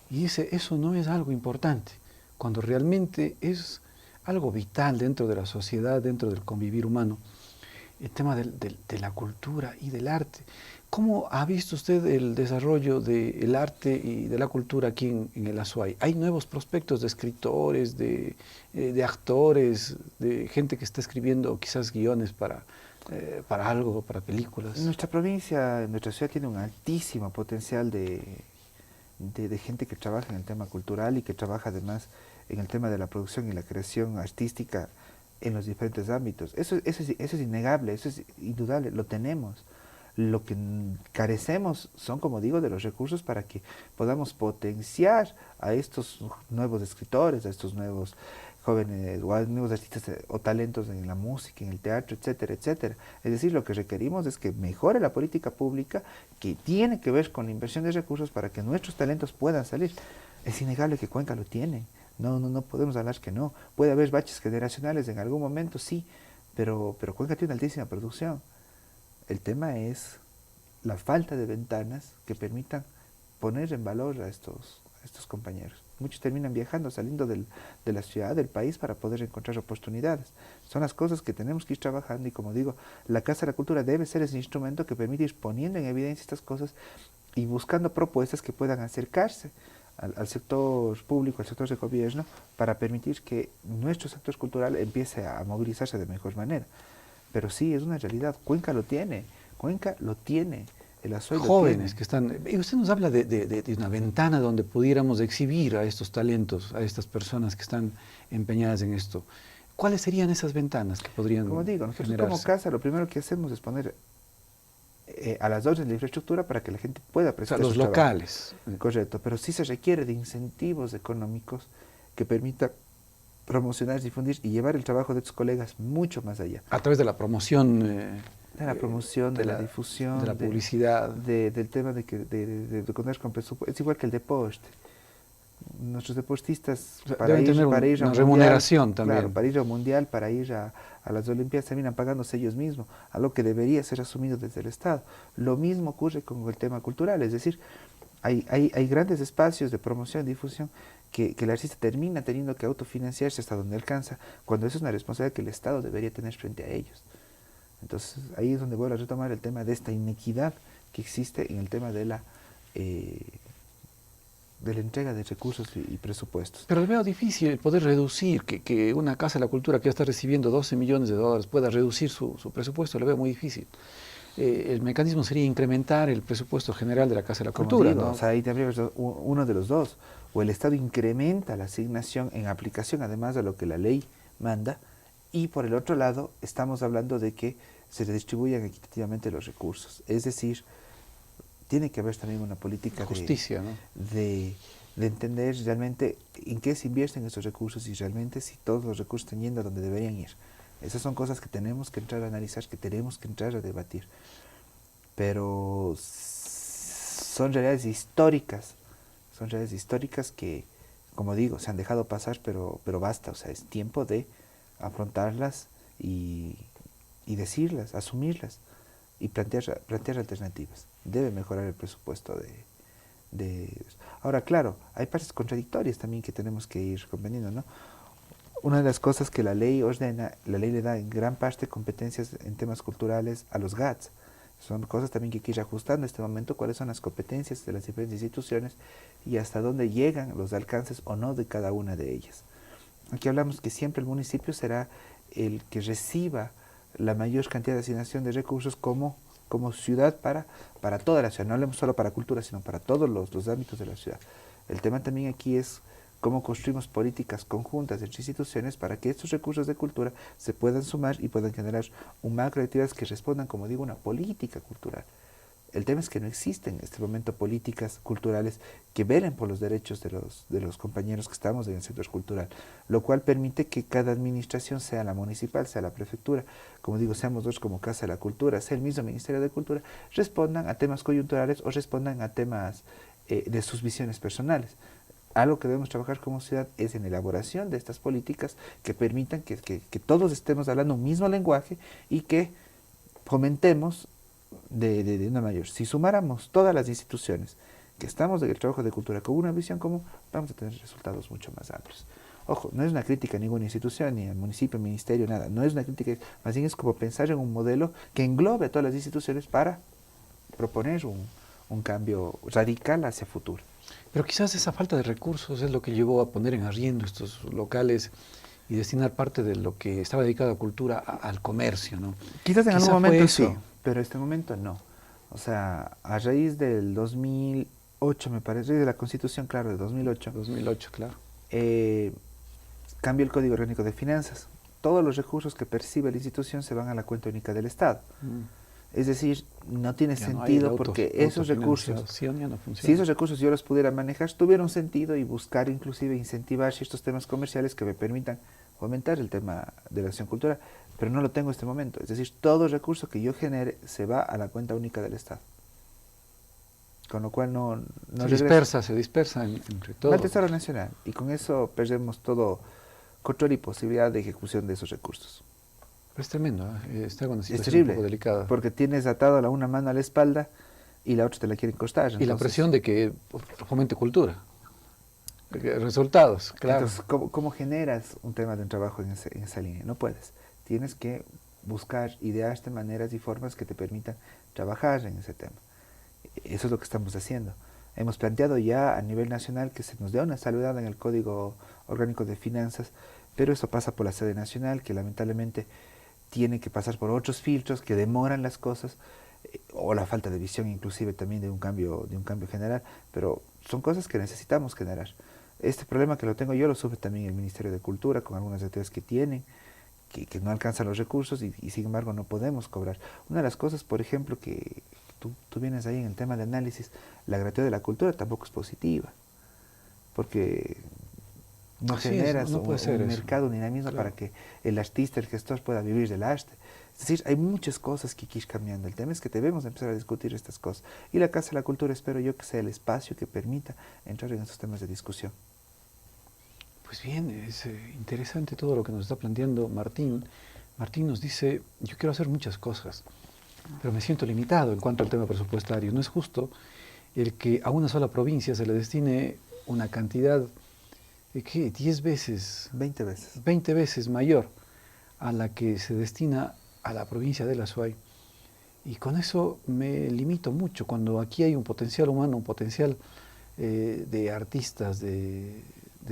y dice, eso no es algo importante, cuando realmente es algo vital dentro de la sociedad, dentro del convivir humano, el tema de la cultura y del arte. ¿Cómo ha visto usted el desarrollo del arte y de la cultura aquí en el Azuay? ¿Hay nuevos prospectos de escritores, de actores, de gente que está escribiendo quizás guiones para algo, para películas? Nuestra provincia, nuestra ciudad tiene un altísimo potencial de gente que trabaja en el tema cultural y que trabaja además en el tema de la producción y la creación artística en los diferentes ámbitos. Eso es innegable, eso es indudable, lo tenemos. Lo que carecemos son, como digo, de los recursos para que podamos potenciar a estos nuevos escritores, a estos nuevos jóvenes o a nuevos artistas o talentos en la música, en el teatro, etcétera, etcétera. Es decir, lo que requerimos es que mejore la política pública que tiene que ver con la inversión de recursos para que nuestros talentos puedan salir. Es innegable que Cuenca lo tiene. No podemos hablar que no. Puede haber baches generacionales en algún momento, sí, pero Cuenca tiene una altísima producción. El tema es la falta de ventanas que permitan poner en valor a estos compañeros. Muchos terminan viajando, saliendo de la ciudad, del país, para poder encontrar oportunidades. Son las cosas que tenemos que ir trabajando y, como digo, la Casa de la Cultura debe ser ese instrumento que permite ir poniendo en evidencia estas cosas y buscando propuestas que puedan acercarse al sector público, al sector de gobierno, para permitir que nuestro sector cultural empiece a movilizarse de mejor manera. Pero sí, es una realidad. Cuenca lo tiene. El Azuay jóvenes que están... Y usted nos habla de una ventana donde pudiéramos exhibir a estos talentos, a estas personas que están empeñadas en esto. ¿Cuáles serían esas ventanas que podrían Como digo, nosotros generarse? como casa lo primero que hacemos es poner a las órdenes de la infraestructura para que la gente pueda prestar los locales. Correcto, pero sí se requiere de incentivos económicos que permitan promocionar, difundir y llevar el trabajo de tus colegas mucho más allá. A través de la promoción... de la promoción, de la difusión, de la publicidad. Del tema de contar con presupuesto. Es igual que el deporte. Nuestros deportistas para ir a una remuneración también. Claro, para ir al mundial, para ir a las Olimpiadas, terminan pagándose ellos mismos, algo que debería ser asumido desde el Estado. Lo mismo ocurre con el tema cultural, es decir, hay grandes espacios de promoción y difusión que el artista termina teniendo que autofinanciarse hasta donde alcanza, cuando eso es una responsabilidad que el Estado debería tener frente a ellos. Entonces ahí es donde vuelvo a retomar el tema de esta inequidad que existe en el tema de la entrega de recursos y presupuestos. Pero veo difícil poder reducir, que una Casa de la Cultura que ya está recibiendo $12 millones pueda reducir su presupuesto, lo veo muy difícil. El mecanismo sería incrementar el presupuesto general de la Casa de la Cultura. Digo, ¿no? O sea, ahí tendría uno de los dos. O el Estado incrementa la asignación en aplicación, además de lo que la ley manda, y por el otro lado estamos hablando de que se distribuyan equitativamente los recursos. Es decir, tiene que haber también una política justicia, ¿no? de entender realmente en qué se invierten esos recursos y realmente si todos los recursos están yendo a donde deberían ir. Esas son cosas que tenemos que entrar a analizar, que tenemos que entrar a debatir. Pero son realidades históricas que, como digo, se han dejado pasar, pero basta, o sea, es tiempo de afrontarlas y decirlas, asumirlas y plantear alternativas. Debe mejorar el presupuesto Ahora, claro, hay partes contradictorias también que tenemos que ir comprendiendo, ¿no? Una de las cosas que la ley ordena, la ley le da en gran parte competencias en temas culturales a los GATS. Son cosas también que hay que ir ajustando en este momento, cuáles son las competencias de las diferentes instituciones y hasta dónde llegan los alcances o no de cada una de ellas. Aquí hablamos que siempre el municipio será el que reciba la mayor cantidad de asignación de recursos como ciudad para toda la ciudad. No hablemos solo para cultura, sino para todos los ámbitos de la ciudad. El tema también aquí es cómo construimos políticas conjuntas entre instituciones para que estos recursos de cultura se puedan sumar y puedan generar un macro de actividades que respondan, como digo, a una política cultural. El tema es que no existen en este momento políticas culturales que velen por los derechos de los compañeros que estamos en el sector cultural, lo cual permite que cada administración, sea la municipal, sea la prefectura, como digo, seamos dos como Casa de la Cultura, sea el mismo Ministerio de Cultura, respondan a temas coyunturales o respondan a temas de sus visiones personales. Algo que debemos trabajar como ciudad es en la elaboración de estas políticas que permitan que todos estemos hablando un mismo lenguaje y que fomentemos de una mayor. Si sumáramos todas las instituciones que estamos en el trabajo de cultura con una visión común, vamos a tener resultados mucho más amplios. Ojo, no es una crítica a ninguna institución, ni al municipio, ministerio, nada. No es una crítica, más bien es como pensar en un modelo que englobe a todas las instituciones para proponer un cambio radical hacia futuro. Pero quizás esa falta de recursos es lo que llevó a poner en arriendo estos locales y destinar parte de lo que estaba dedicado a cultura al comercio, ¿no? Quizás en algún momento sí, pero en este momento no. O sea, a raíz del 2008, me parece, de la Constitución, claro, de 2008. 2008, claro. Cambió el Código Orgánico de Finanzas. Todos los recursos que percibe la institución se van a la cuenta única del Estado. Es decir, no tiene sentido porque esos recursos, si esos recursos yo los pudiera manejar, tuviera un sentido y buscar inclusive incentivar ciertos temas comerciales que me permitan fomentar el tema de la acción cultural, pero no lo tengo en este momento. Es decir, todo recurso que yo genere se va a la cuenta única del Estado. Con lo cual se dispersa entre todos. Va al Tesoro Nacional y con eso perdemos todo control y posibilidad de ejecución de esos recursos. Pero es tremendo, está con una situación terrible, un poco delicada. Porque tienes atado a una mano a la espalda y la otra te la quieren costar. Y la presión de que fomente cultura. Resultados, claro. Entonces, ¿cómo generas un tema de un trabajo en esa línea? No puedes. Tienes que buscar, idearte maneras y formas que te permitan trabajar en ese tema. Eso es lo que estamos haciendo. Hemos planteado ya a nivel nacional que se nos dé una salvedad en el Código Orgánico de Finanzas, pero eso pasa por la sede nacional, que lamentablemente tiene que pasar por otros filtros que demoran las cosas, o la falta de visión inclusive también de un cambio general, pero son cosas que necesitamos generar. Este problema que lo tengo yo lo sufre también el Ministerio de Cultura con algunas actividades que tienen, que no alcanzan los recursos y sin embargo no podemos cobrar. Una de las cosas, por ejemplo, que tú vienes ahí en el tema de análisis, la gratuidad de la cultura tampoco es positiva, porque no generas un mercado, un dinamismo para que el artista, el gestor pueda vivir del arte. Es decir, hay muchas cosas que hay que ir cambiando. El tema es que debemos empezar a discutir estas cosas. Y la Casa de la Cultura espero yo que sea el espacio que permita entrar en estos temas de discusión. Pues bien, es interesante todo lo que nos está planteando Martín. Martín nos dice, yo quiero hacer muchas cosas, pero me siento limitado en cuanto al tema presupuestario. No es justo el que a una sola provincia se le destine una cantidad, ¿qué? 10 veces, 20 veces mayor a la que se destina a la provincia de La Suay. Y con eso me limito mucho, cuando aquí hay un potencial humano, un potencial de artistas, de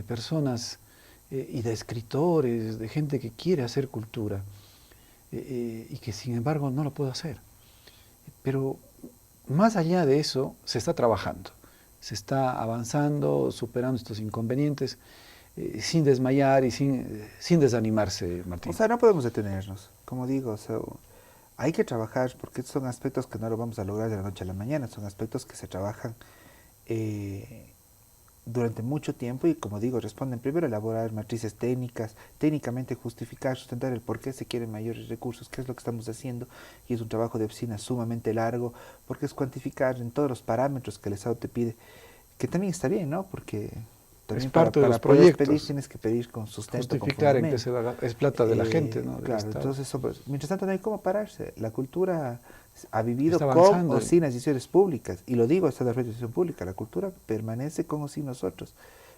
personas y de escritores, de gente que quiere hacer cultura y que sin embargo no lo puede hacer. Pero más allá de eso se está trabajando, se está avanzando, superando estos inconvenientes, sin desmayar y sin desanimarse, Martín. O sea, no podemos detenernos, como digo, o sea, hay que trabajar porque estos son aspectos que no lo vamos a lograr de la noche a la mañana, son aspectos que se trabajan durante mucho tiempo y, como digo, responden primero a elaborar matrices técnicas, técnicamente justificar, sustentar el por qué se quieren mayores recursos, qué es lo que estamos haciendo, y es un trabajo de oficina sumamente largo, porque es cuantificar en todos los parámetros que el Estado te pide, que también está bien, ¿no? Porque también es parte de los poder proyectos. Pedir, tienes que pedir con sustento, justificar en que se va, es plata de la gente, ¿no? Claro, entonces, mientras tanto no hay cómo pararse. La cultura ha vivido con o sin las decisiones públicas, y lo digo, esta es la decisión pública, la cultura permanece con o sin nosotros.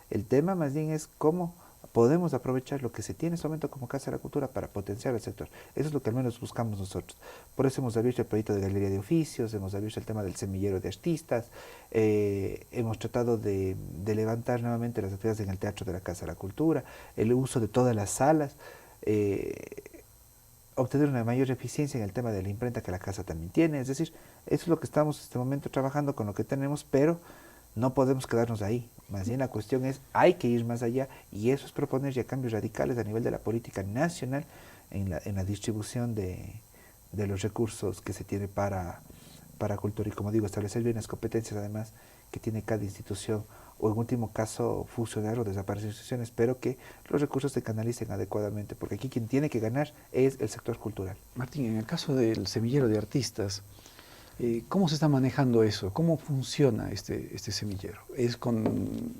El tema más bien es cómo podemos aprovechar lo que se tiene en este momento como Casa de la Cultura para potenciar el sector. Eso es lo que al menos buscamos nosotros. Por eso hemos abierto el proyecto de Galería de Oficios, hemos abierto el tema del semillero de artistas, hemos tratado de levantar nuevamente las actividades en el Teatro de la Casa de la Cultura, el uso de todas las salas, obtener una mayor eficiencia en el tema de la imprenta que la casa también tiene. Es decir, eso es lo que estamos en este momento trabajando con lo que tenemos, pero no podemos quedarnos ahí. Más bien la cuestión es, hay que ir más allá, y eso es proponer ya cambios radicales a nivel de la política nacional en la distribución de los recursos que se tiene para cultura. Y como digo, establecer bien las competencias además que tiene cada institución, o en último caso fusionar o desaparecer instituciones, pero que los recursos se canalicen adecuadamente, porque aquí quien tiene que ganar es el sector cultural. Martín, en el caso del semillero de artistas, ¿cómo se está manejando eso? ¿Cómo funciona este semillero? ¿Es con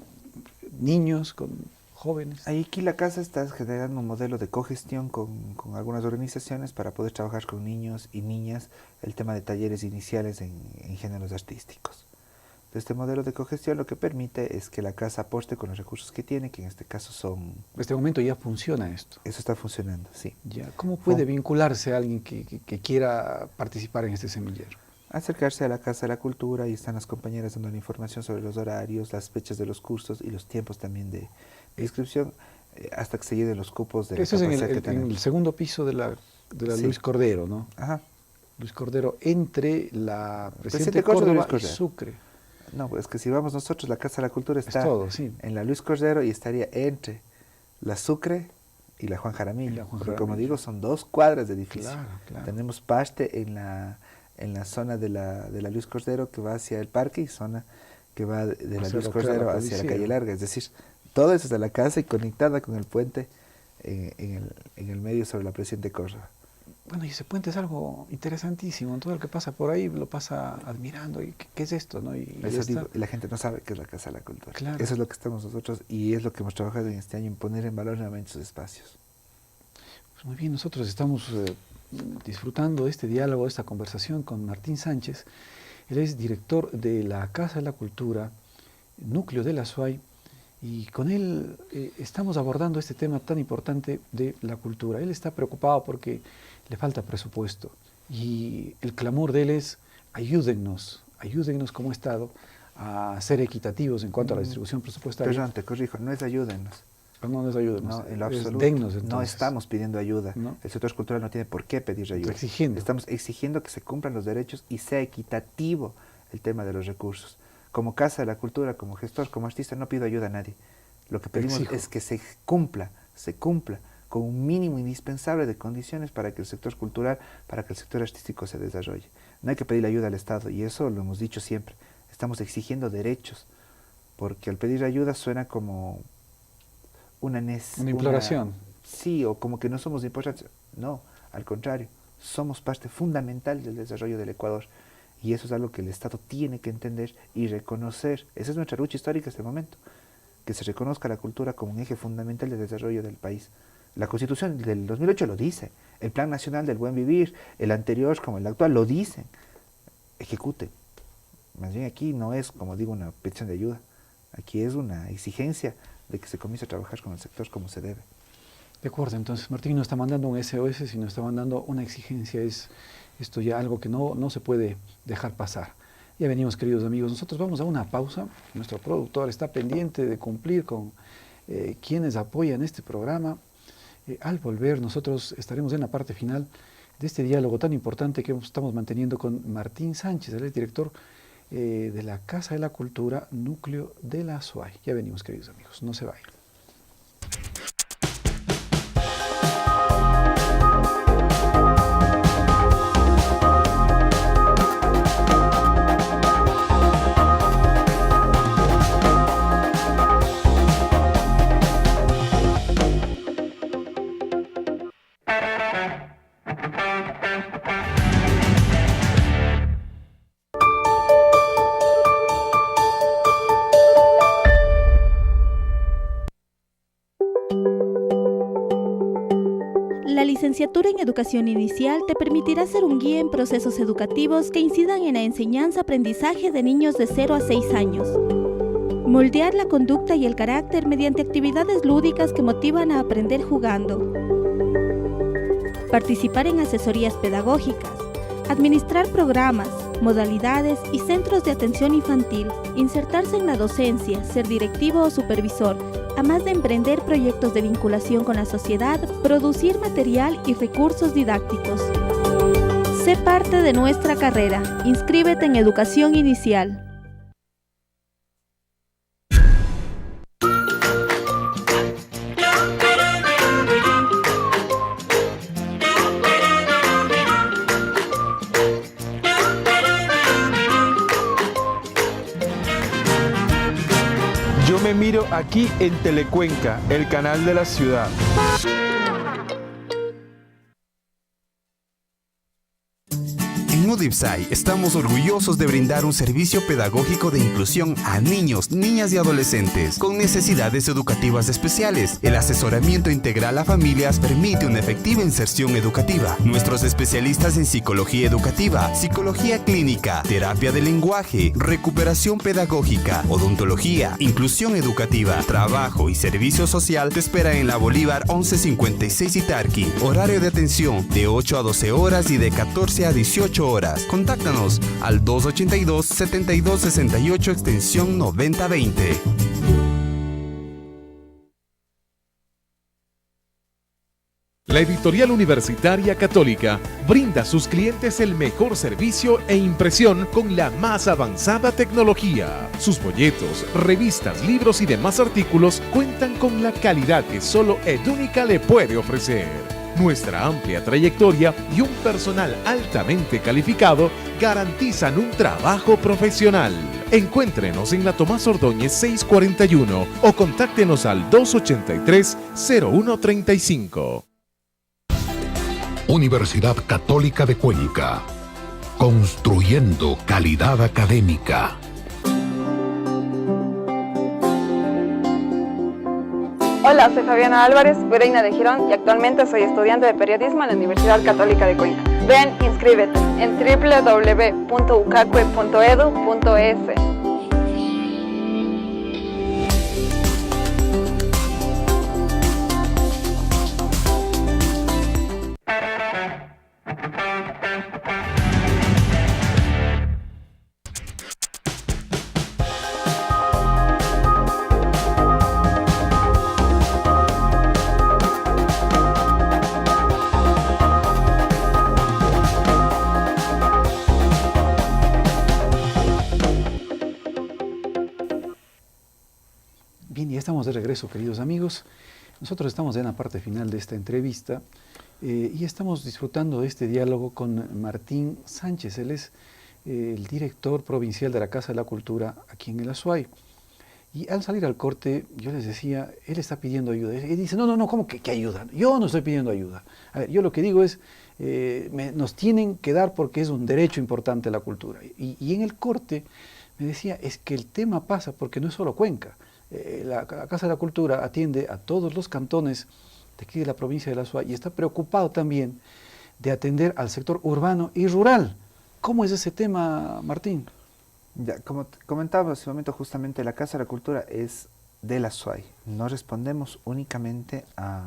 niños, con jóvenes? Aquí la casa está generando un modelo de cogestión con algunas organizaciones para poder trabajar con niños y niñas el tema de talleres iniciales en géneros artísticos. Este modelo de cogestión lo que permite es que la casa aporte con los recursos que tiene, que en este caso son... En este momento ya funciona esto. Eso está funcionando, sí. Ya. ¿Cómo puede vincularse a alguien que quiera participar en este semillero? Acercarse a la Casa de la Cultura, y están las compañeras dando la información sobre los horarios, las fechas de los cursos y los tiempos también de inscripción, hasta que se llenen los cupos de la capacidad que tenemos. Eso es en el segundo piso de la sí. Luis Cordero, ¿no? Ajá. Luis Cordero, entre la Presidente Córdoba y Sucre. No, pues es que si vamos nosotros, la Casa de la Cultura está todo, sí. en la Luis Cordero y estaría entre la Sucre y la Juan Jaramillo. Porque como digo, son 2 cuadras de edificio. Claro. Tenemos parte en la zona de la Luis Cordero que va hacia el parque, y zona que va de la Luis Cordero hacia la calle Larga. Es decir, todo eso es de la casa y conectada con el puente en el medio sobre la Presidente Córdoba. Bueno, y ese puente es algo interesantísimo. Todo el que pasa por ahí lo pasa admirando. ¿Y qué es esto? ¿No? Y la gente no sabe qué es la Casa de la Cultura. Claro. Eso es lo que estamos nosotros, y es lo que hemos trabajado en este año, en poner en valor nuevamente esos espacios. Pues muy bien, nosotros estamos disfrutando de este diálogo, de esta conversación con Martín Sánchez. Él es director de la Casa de la Cultura, núcleo de la SUAY, y con él estamos abordando este tema tan importante de la cultura. Él está preocupado porque le falta presupuesto, y el clamor de él es: ayúdennos como Estado a ser equitativos en cuanto a la distribución presupuestaria. Perdón, te corrijo, no es ayúdennos. No es ayúdennos. No, en lo absoluto. Dennos, entonces. No estamos pidiendo ayuda. ¿No? El sector cultural no tiene por qué pedir ayuda. Exigiendo. Estamos exigiendo que se cumplan los derechos y sea equitativo el tema de los recursos. Como Casa de la Cultura, como gestor, como artista, no pido ayuda a nadie. Lo que pedimos es que se cumpla con un mínimo indispensable de condiciones para que el sector cultural, para que el sector artístico se desarrolle. No hay que pedirle ayuda al Estado, y eso lo hemos dicho siempre. Estamos exigiendo derechos, porque al pedir ayuda suena como una imploración. Sí, o como que no somos importantes. No, al contrario, somos parte fundamental del desarrollo del Ecuador, y eso es algo que el Estado tiene que entender y reconocer. Esa es nuestra lucha histórica en este momento, que se reconozca la cultura como un eje fundamental del desarrollo del país. La Constitución del 2008 lo dice, el Plan Nacional del Buen Vivir, el anterior como el actual, lo dicen. Ejecuten. Más bien aquí no es, como digo, una petición de ayuda, aquí es una exigencia de que se comience a trabajar con el sector como se debe. De acuerdo, entonces Martín no está mandando un SOS, sino está mandando una exigencia. Es esto ya algo que no se puede dejar pasar. Ya venimos, queridos amigos, nosotros vamos a una pausa. Nuestro productor está pendiente de cumplir con quienes apoyan este programa. Al volver, nosotros estaremos en la parte final de este diálogo tan importante que estamos manteniendo con Martín Sánchez, el director de la Casa de la Cultura, núcleo de la SUAY. Ya venimos, queridos amigos, no se vayan. La licenciatura en Educación Inicial te permitirá ser un guía en procesos educativos que incidan en la enseñanza-aprendizaje de niños de 0 a 6 años. Moldear la conducta y el carácter mediante actividades lúdicas que motivan a aprender jugando. Participar en asesorías pedagógicas. Administrar programas, modalidades y centros de atención infantil. Insertarse en la docencia, ser directivo o supervisor. Además de emprender proyectos de vinculación con la sociedad, producir material y recursos didácticos. Sé parte de nuestra carrera. Inscríbete en Educación Inicial. aquí en Telecuenca, el canal de la ciudad. En UDIPSAI estamos orgullosos de brindar un servicio pedagógico de inclusión a niños, niñas y adolescentes con necesidades educativas especiales. El asesoramiento integral a familias permite una efectiva inserción educativa. Nuestros especialistas en psicología educativa, psicología clínica, terapia de lenguaje, recuperación pedagógica, odontología, inclusión educativa, trabajo y servicio social te espera en la Bolívar 1156 Itarqui. Horario de atención de 8 a 12 horas y de 14 a 18 horas. Contáctanos al 282-7268 extensión 9020. La Editorial Universitaria Católica brinda a sus clientes el mejor servicio e impresión con la más avanzada tecnología. Sus folletos, revistas, libros y demás artículos cuentan con la calidad que solo Edúnica le puede ofrecer. Nuestra amplia trayectoria y un personal altamente calificado garantizan un trabajo profesional. Encuéntrenos en la Tomás Ordóñez 641 o contáctenos al 283-0135. Universidad Católica de Cuenca. Construyendo calidad académica. Hola, soy Fabiana Álvarez, reina de Girón y actualmente soy estudiante de periodismo en la Universidad Católica de Cuenca. Ven, inscríbete en www.ucacue.edu.es. Bien, ya estamos de regreso, queridos amigos. Nosotros estamos en la parte final de esta entrevista y estamos disfrutando de este diálogo con Martín Sánchez. Él es el director provincial de la Casa de la Cultura aquí en el Azuay. Y al salir al corte, yo les decía, él está pidiendo ayuda. Y dice, no, ¿cómo que ayuda? Yo no estoy pidiendo ayuda. A ver, yo lo que digo es, nos tienen que dar porque es un derecho importante la cultura. Y en el corte me decía, es que el tema pasa porque no es solo Cuenca. La Casa de la Cultura atiende a todos los cantones de aquí de la provincia de la Azuay y está preocupado también de atender al sector urbano y rural. ¿Cómo es ese tema, Martín? Ya, como comentaba hace un momento, justamente la Casa de la Cultura es de la Azuay. No respondemos únicamente a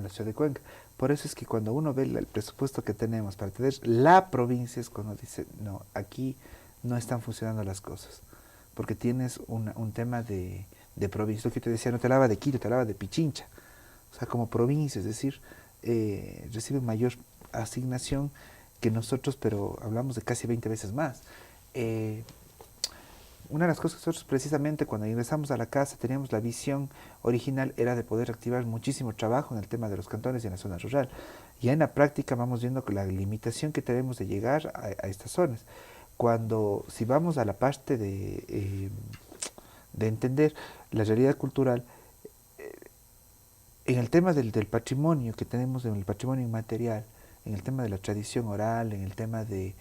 la ciudad de Cuenca. Por eso es que cuando uno ve el presupuesto que tenemos para atender la provincia es cuando dice, no, aquí no están funcionando las cosas. Porque tienes un tema de provincia. Lo que te decía, no te hablaba de Quito, te hablaba de Pichincha. O sea, como provincia, es decir, reciben mayor asignación que nosotros, pero hablamos de casi 20 veces más. Una de las cosas que nosotros precisamente cuando ingresamos a la casa teníamos la visión original era de poder activar muchísimo trabajo en el tema de los cantones y en la zona rural. Ya en la práctica vamos viendo que la limitación que tenemos de llegar a estas zonas. Si vamos a la parte de entender la realidad cultural, en el tema del patrimonio que tenemos, en el patrimonio inmaterial, en el tema de la tradición oral, en el tema de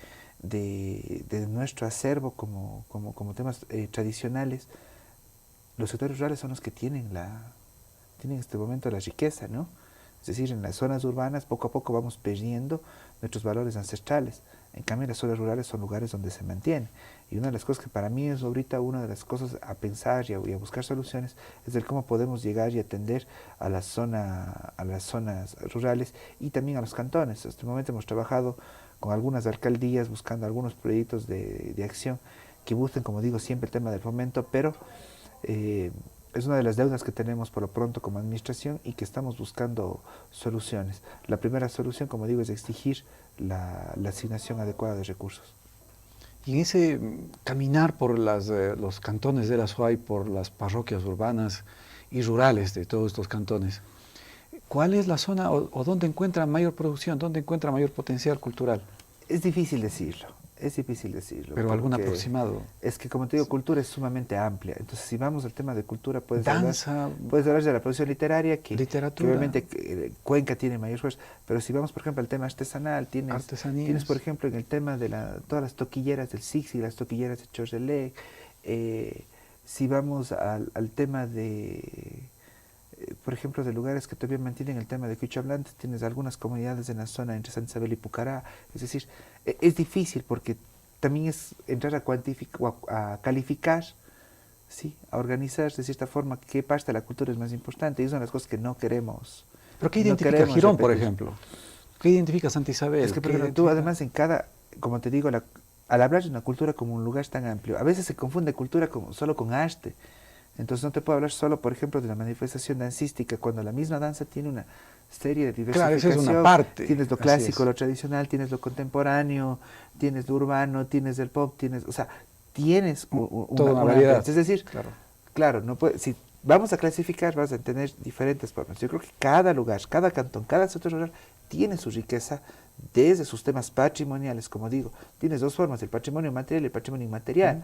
nuestro acervo como temas tradicionales, los sectores rurales son los que tienen en este momento la riqueza, ¿no? Es decir, en las zonas urbanas poco a poco vamos perdiendo nuestros valores ancestrales. En cambio, las zonas rurales son lugares donde se mantiene. Y una de las cosas que para mí es ahorita una de las cosas a pensar y a buscar soluciones es el cómo podemos llegar y atender a las zonas rurales y también a los cantones. Hasta este momento hemos trabajado con algunas alcaldías buscando algunos proyectos de acción que busquen, como digo, siempre el tema del fomento, pero es una de las deudas que tenemos por lo pronto como administración y que estamos buscando soluciones. La primera solución, como digo, es exigir la asignación adecuada de recursos. Y en ese caminar por los cantones de la Azuay, por las parroquias urbanas y rurales de todos estos cantones, ¿cuál es la zona o dónde encuentra mayor producción, dónde encuentra mayor potencial cultural? Es difícil decirlo. Es difícil decirlo. Pero algún aproximado. Es que, como te digo, cultura es sumamente amplia. Entonces, si vamos al tema de cultura, puedes Danza, hablar de la producción literaria, que obviamente Cuenca tiene mayor fuerza. Pero si vamos, por ejemplo, al tema artesanal, tienes por ejemplo, en el tema de todas las toquilleras del Sixi, las toquilleras de Chorrelec. Si vamos al tema de, por ejemplo, de lugares que todavía mantienen el tema de quichua hablantes, tienes algunas comunidades en la zona entre Santa Isabel y Pucará. Es decir, es difícil porque también es entrar a calificar, ¿sí? A organizar de cierta forma qué parte de la cultura es más importante. Y son las cosas que no queremos. ¿Pero qué identifica Girón, por ejemplo? ¿Qué identifica Santa Isabel? Es que, por ejemplo, tú además como te digo, al hablar de una cultura como un lugar tan amplio, a veces se confunde cultura solo con arte. Entonces no te puedo hablar solo, por ejemplo, de la manifestación dancística, cuando la misma danza tiene una serie de diversificación. Claro, esa es una parte. Tienes lo clásico, lo tradicional, tienes lo contemporáneo, tienes lo urbano, tienes el pop, tienes toda una variedad. Es decir, claro, no puede, si vamos a clasificar, vas a tener diferentes formas. Yo creo que cada lugar, cada cantón, cada sector rural tiene su riqueza desde sus temas patrimoniales, como digo. Tienes dos formas, el patrimonio material y el patrimonio inmaterial.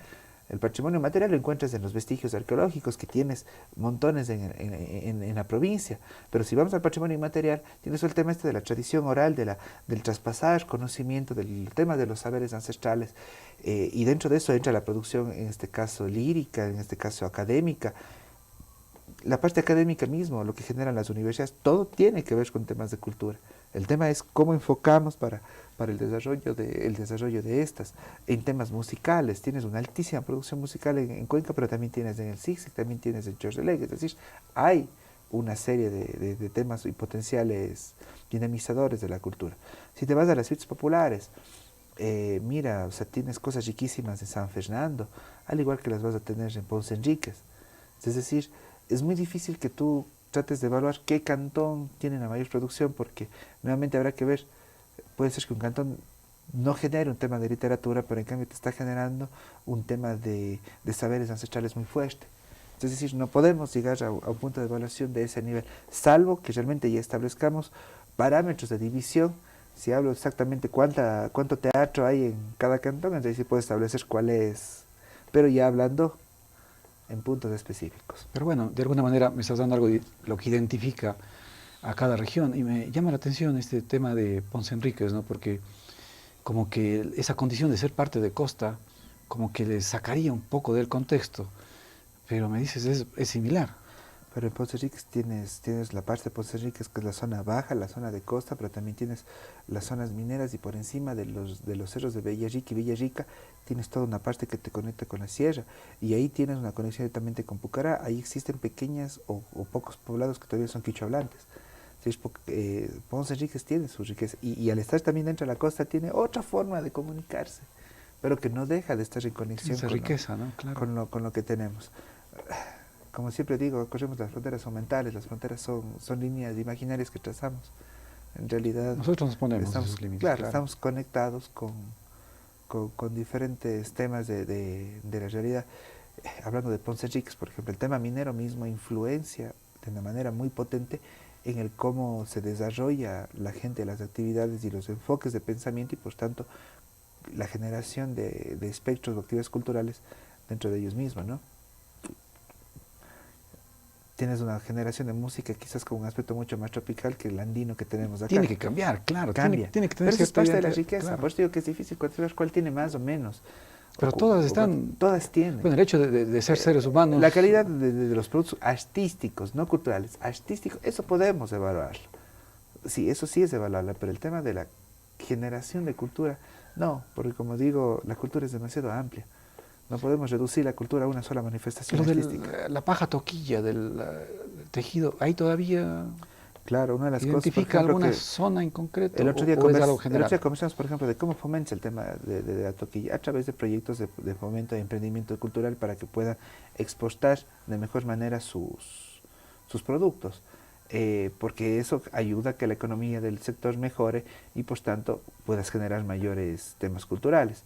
El patrimonio material lo encuentras en los vestigios arqueológicos, que tienes montones en la provincia. Pero si vamos al patrimonio inmaterial, tienes el tema de la tradición oral, del traspasar conocimiento, del tema de los saberes ancestrales. Y dentro de eso entra la producción, en este caso lírica, en este caso académica. La parte académica mismo, lo que generan las universidades, todo tiene que ver con temas de cultura. El tema es cómo enfocamos para el desarrollo de estas. En temas musicales, tienes una altísima producción musical en Cuenca, pero también tienes en el Sixi, también tienes en Chorrelec. Es decir, hay una serie de temas y potenciales dinamizadores de la cultura. Si te vas a las fiestas populares, mira, o sea, tienes cosas riquísimas en San Fernando, al igual que las vas a tener en Ponce Enríquez. Es decir, es muy difícil que tú trates de evaluar qué cantón tiene la mayor producción, porque nuevamente habrá que ver, puede ser que un cantón no genere un tema de literatura, pero en cambio te está generando un tema de saberes ancestrales muy fuerte. Es decir, no podemos llegar a un punto de evaluación de ese nivel, salvo que realmente ya establezcamos parámetros de división. Si hablo exactamente cuánto teatro hay en cada cantón, entonces sí puedo establecer cuál es, pero ya hablando en puntos específicos. Pero bueno, de alguna manera me estás dando algo de lo que identifica a cada región, y me llama la atención este tema de Ponce Enríquez, ¿no? Porque como que esa condición de ser parte de costa, como que le sacaría un poco del contexto, pero me dices es similar. Pero en Ponce Enríquez tienes la parte de Ponce Enríquez, que es la zona baja, la zona de costa, pero también tienes las zonas mineras, y por encima de los cerros de Villarrica y Villarrica tienes toda una parte que te conecta con la sierra, y ahí tienes una conexión directamente con Pucará. Ahí existen pequeñas o pocos poblados que todavía son quichua hablantes. Ponce Enríquez tiene su riqueza, y al estar también dentro de la costa tiene otra forma de comunicarse, pero que no deja de estar en conexión esa riqueza, ¿no? Claro. con lo que tenemos. Como siempre digo, corremos las fronteras son mentales, las fronteras son líneas imaginarias que trazamos. En realidad nosotros nos ponemos esos límites. Claro, estamos conectados con diferentes temas de la realidad. Hablando de Ponce Enríquez, por ejemplo, el tema minero mismo influencia de una manera muy potente en el cómo se desarrolla la gente, las actividades y los enfoques de pensamiento, y por tanto la generación de espectros o actividades culturales dentro de ellos mismos, ¿no? Tienes una generación de música quizás con un aspecto mucho más tropical que el andino que tenemos acá. Tiene que cambiar, claro. Cambia. Tiene que tener, pero eso es parte de la riqueza. Claro. Por eso digo que es difícil considerar cuál tiene más o menos. Pero todas están... Todas tienen. Bueno, el hecho de ser seres humanos... La calidad de los productos artísticos, no culturales, artísticos, eso podemos evaluarlo. Sí, eso sí es evaluable, pero el tema de la generación de cultura, no, porque como digo, la cultura es demasiado amplia. No podemos reducir la cultura a una sola manifestación artística. La paja toquilla del tejido, ahí todavía... Claro, una de las ¿identifica cosas, alguna zona en concreto? El otro día conversamos, por ejemplo, de cómo fomenta el tema de la toquilla a través de proyectos de fomento de emprendimiento cultural para que puedan exportar de mejor manera sus productos. Porque eso ayuda a que la economía del sector mejore y por tanto puedas generar mayores temas culturales.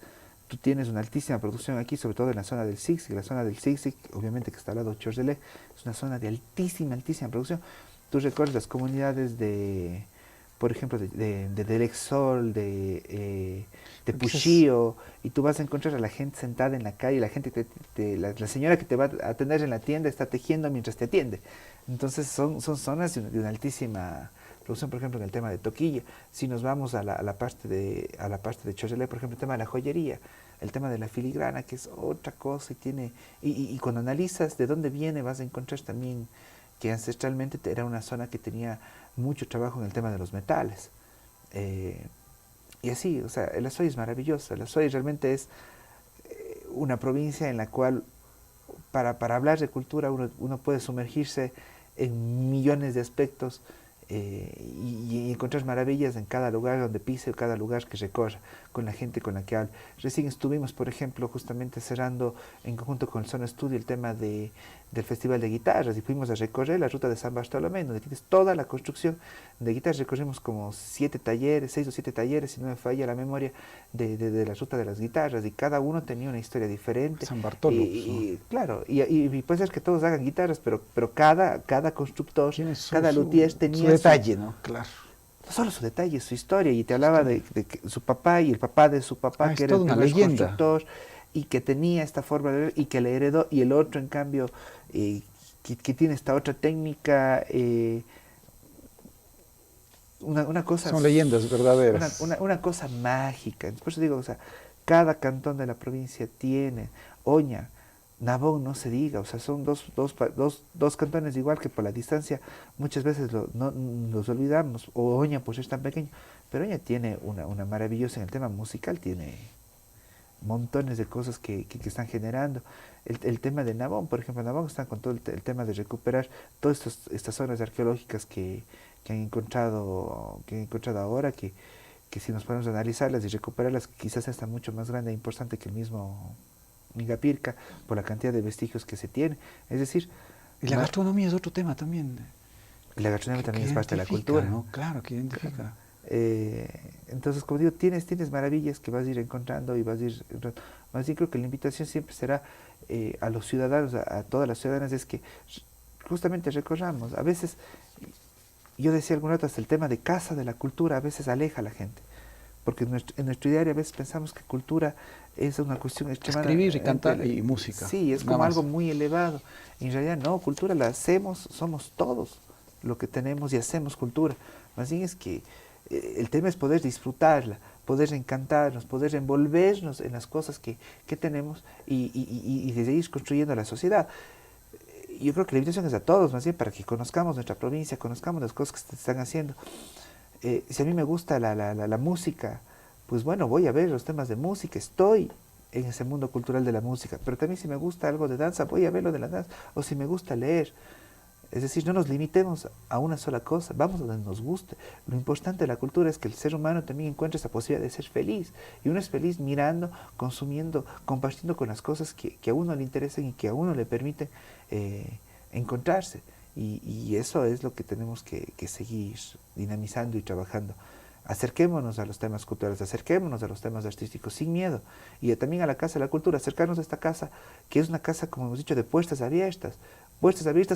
Tú tienes una altísima producción aquí, sobre todo en la zona del Sixi. La zona del Sixi, obviamente que está al lado de Chorrelec, es una zona de altísima producción. Tú recuerdas las comunidades de por ejemplo, del Exol, de Pushio, y tú vas a encontrar a la gente sentada en la calle, la gente la señora que te va a atender en la tienda está tejiendo mientras te atiende. Entonces son zonas de una altísima producción, por ejemplo, en el tema de toquilla. Si nos vamos a la parte de Chorrelé, por ejemplo, el tema de la joyería, el tema de la filigrana, que es otra cosa, y cuando analizas de dónde viene, vas a encontrar también que ancestralmente era una zona que tenía mucho trabajo en el tema de los metales. Y así, o sea, el Azuay es maravilloso. El Azuay realmente es una provincia en la cual, para hablar de cultura, uno puede sumergirse en millones de aspectos y encontrar maravillas en cada lugar donde pise, cada lugar que recorra, con la gente con la que habla. Recién estuvimos, por ejemplo, justamente cerrando en conjunto con el Zona Estudio el tema del Festival de Guitarras, y fuimos a recorrer la ruta de San Bartolomé, donde tienes toda la construcción de guitarras. Recorrimos como 6 o 7 talleres, si no me falla la memoria, de la ruta de las guitarras, y cada uno tenía una historia diferente. San Bartolo. Claro, y puede ser que todos hagan guitarras, pero cada constructor, cada luthier tenía su detalle, ¿no? Claro. No solo su detalle, su historia, y te hablaba de que su papá y el papá de su papá, que era el primer constructor, y que tenía esta forma de ver, y que le heredó, y el otro, en cambio, que tiene esta otra técnica, una cosa... Son leyendas verdaderas. Una cosa mágica. Por eso digo, o sea, cada cantón de la provincia tiene, Oña, Nabón, no se diga, o sea, son dos cantones, igual que por la distancia muchas veces los olvidamos, o Oña pues es tan pequeño, pero Oña tiene una maravillosa, en el tema musical tiene montones de cosas que están generando. El tema de Nabón, por ejemplo, Nabón está con todo el tema de recuperar todas estas zonas arqueológicas que han encontrado ahora, que si nos ponemos a analizarlas y recuperarlas, quizás está mucho más grande e importante que el mismo Mingapirca, por la cantidad de vestigios que se tiene. Es decir... Y la gastronomía es otro tema también. La gastronomía también es parte de la cultura, ¿no? Claro, que identifica. Claro. Entonces, como digo, tienes maravillas que vas a ir encontrando y vas a ir... Más bien creo que la invitación siempre será a los ciudadanos, a todas las ciudadanas, es que justamente recorramos. A veces, yo decía algún rato, hasta el tema de casa de la cultura a veces aleja a la gente. Porque en nuestro diario a veces pensamos que cultura es una cuestión extremada. Escribir y cantar y música. Sí, es como algo muy elevado. Y en realidad no, cultura la hacemos, somos todos lo que tenemos y hacemos cultura. Más bien es que el tema es poder disfrutarla, poder encantarnos, poder envolvernos en las cosas que tenemos y de seguir construyendo la sociedad. Yo creo que la invitación es a todos, más bien para que conozcamos nuestra provincia, conozcamos las cosas que se están haciendo. Si a mí me gusta la música, pues bueno, voy a ver los temas de música, estoy en ese mundo cultural de la música, pero también si me gusta algo de danza, voy a ver lo de la danza, o si me gusta leer. Es decir, no nos limitemos a una sola cosa, vamos a donde nos guste. Lo importante de la cultura es que el ser humano también encuentre esa posibilidad de ser feliz, y uno es feliz mirando, consumiendo, compartiendo con las cosas que a uno le interesan y que a uno le permiten encontrarse. Y eso es lo que tenemos que seguir dinamizando y trabajando. Acerquémonos a los temas culturales, acerquémonos a los temas artísticos sin miedo. Y también a la Casa de la Cultura, acercarnos a esta casa, que es una casa, como hemos dicho, de puertas abiertas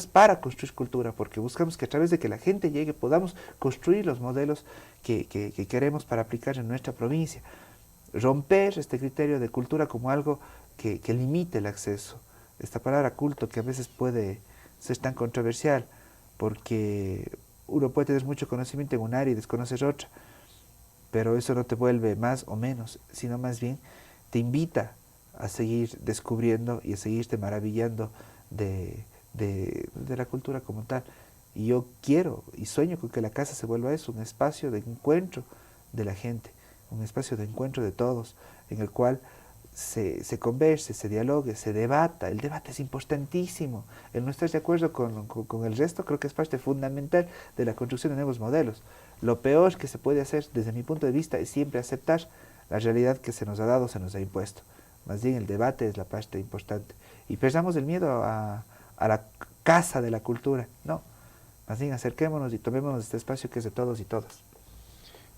para construir cultura, porque buscamos que a través de que la gente llegue podamos construir los modelos que queremos para aplicar en nuestra provincia. Romper este criterio de cultura como algo que limite el acceso. Esta palabra culto, que a veces puede ser tan controversial, porque uno puede tener mucho conocimiento en un área y desconocer otra, pero eso no te vuelve más o menos, sino más bien te invita a seguir descubriendo y a seguirte maravillando de la cultura como tal. Y yo quiero y sueño con que la casa se vuelva eso, un espacio de encuentro de la gente, un espacio de encuentro de todos, en el cual se converse, se dialogue, se debata. El debate es importantísimo. El no estar de acuerdo con el resto creo que es parte fundamental de la construcción de nuevos modelos. Lo peor que se puede hacer desde mi punto de vista es siempre aceptar la realidad que se nos ha dado, se nos ha impuesto. Más bien el debate es la parte importante. Y perdamos el miedo a la casa de la cultura. No, más bien acerquémonos y tomémonos este espacio que es de todos y todas.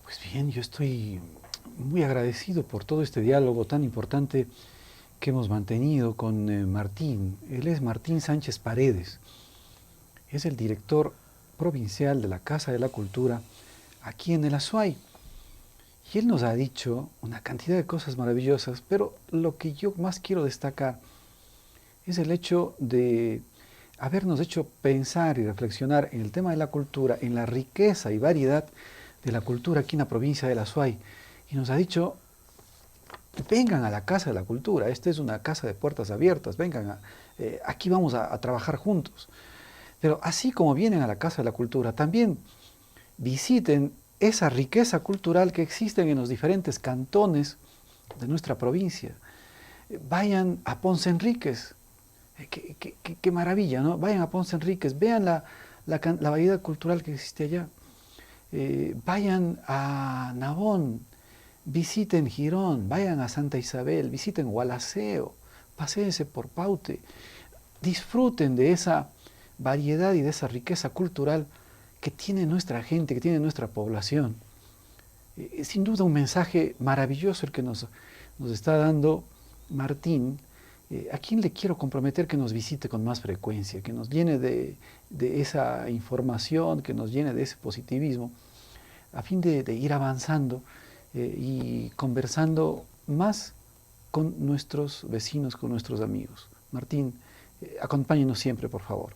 Pues bien, yo estoy muy agradecido por todo este diálogo tan importante que hemos mantenido con Martín. Él es Martín Sánchez Paredes, es el director provincial de la Casa de la Cultura aquí en el Azuay. Y él nos ha dicho una cantidad de cosas maravillosas, pero lo que yo más quiero destacar es el hecho de habernos hecho pensar y reflexionar en el tema de la cultura, en la riqueza y variedad de la cultura aquí en la provincia del Azuay. Y nos ha dicho, vengan a la Casa de la Cultura, esta es una casa de puertas abiertas, vengan, aquí vamos a trabajar juntos. Pero así como vienen a la Casa de la Cultura, también visiten esa riqueza cultural que existen en los diferentes cantones de nuestra provincia. Vayan a Ponce Enríquez, qué maravilla, ¿no? Vayan a Ponce Enríquez, vean la variedad cultural que existe allá. Vayan a Nabón, visiten Girón, vayan a Santa Isabel, visiten Gualaceo, paséense por Paute, disfruten de esa variedad y de esa riqueza cultural que tiene nuestra gente, que tiene nuestra población. Sin duda un mensaje maravilloso el que nos está dando Martín, a quien le quiero comprometer que nos visite con más frecuencia, que nos llene de esa información, que nos llene de ese positivismo, a fin de ir avanzando y conversando más con nuestros vecinos, con nuestros amigos. Martín, acompáñenos siempre, por favor.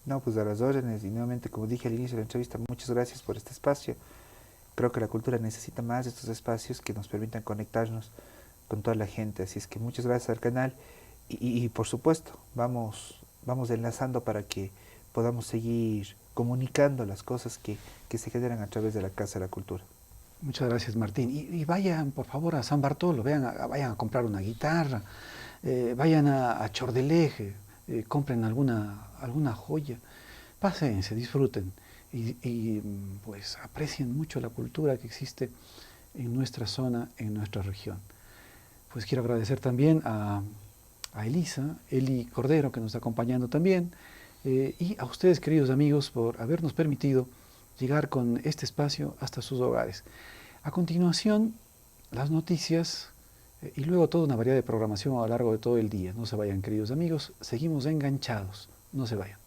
No, pues a las órdenes, y nuevamente, como dije al inicio de la entrevista, muchas gracias por este espacio. Creo que la cultura necesita más de estos espacios que nos permitan conectarnos con toda la gente, así es que muchas gracias al canal y por supuesto, vamos enlazando para que podamos seguir comunicando las cosas que se generan a través de la Casa de la Cultura. Muchas gracias, Martín. Y vayan, por favor, a San Bartolo, vayan a comprar una guitarra, vayan a Chordeleje, compren alguna joya, pásense, disfruten y pues aprecien mucho la cultura que existe en nuestra zona, en nuestra región. Pues quiero agradecer también a Eli Cordero, que nos está acompañando también, y a ustedes, queridos amigos, por habernos permitido llegar con este espacio hasta sus hogares. A continuación, las noticias y luego toda una variedad de programación a lo largo de todo el día. No se vayan, queridos amigos, seguimos enganchados, no se vayan.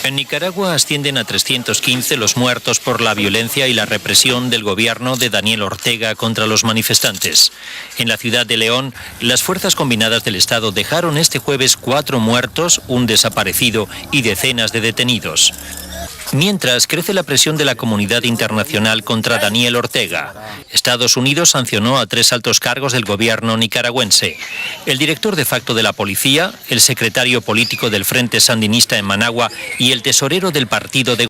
En Nicaragua ascienden a 315 los muertos por la violencia y la represión del gobierno de Daniel Ortega contra los manifestantes. En la ciudad de León, las fuerzas combinadas del Estado dejaron este jueves 4 muertos, un desaparecido y decenas de detenidos. Mientras crece la presión de la comunidad internacional contra Daniel Ortega, Estados Unidos sancionó a 3 altos cargos del gobierno nicaragüense: el director de facto de la policía, el secretario político del Frente Sandinista en Managua y el tesorero del partido de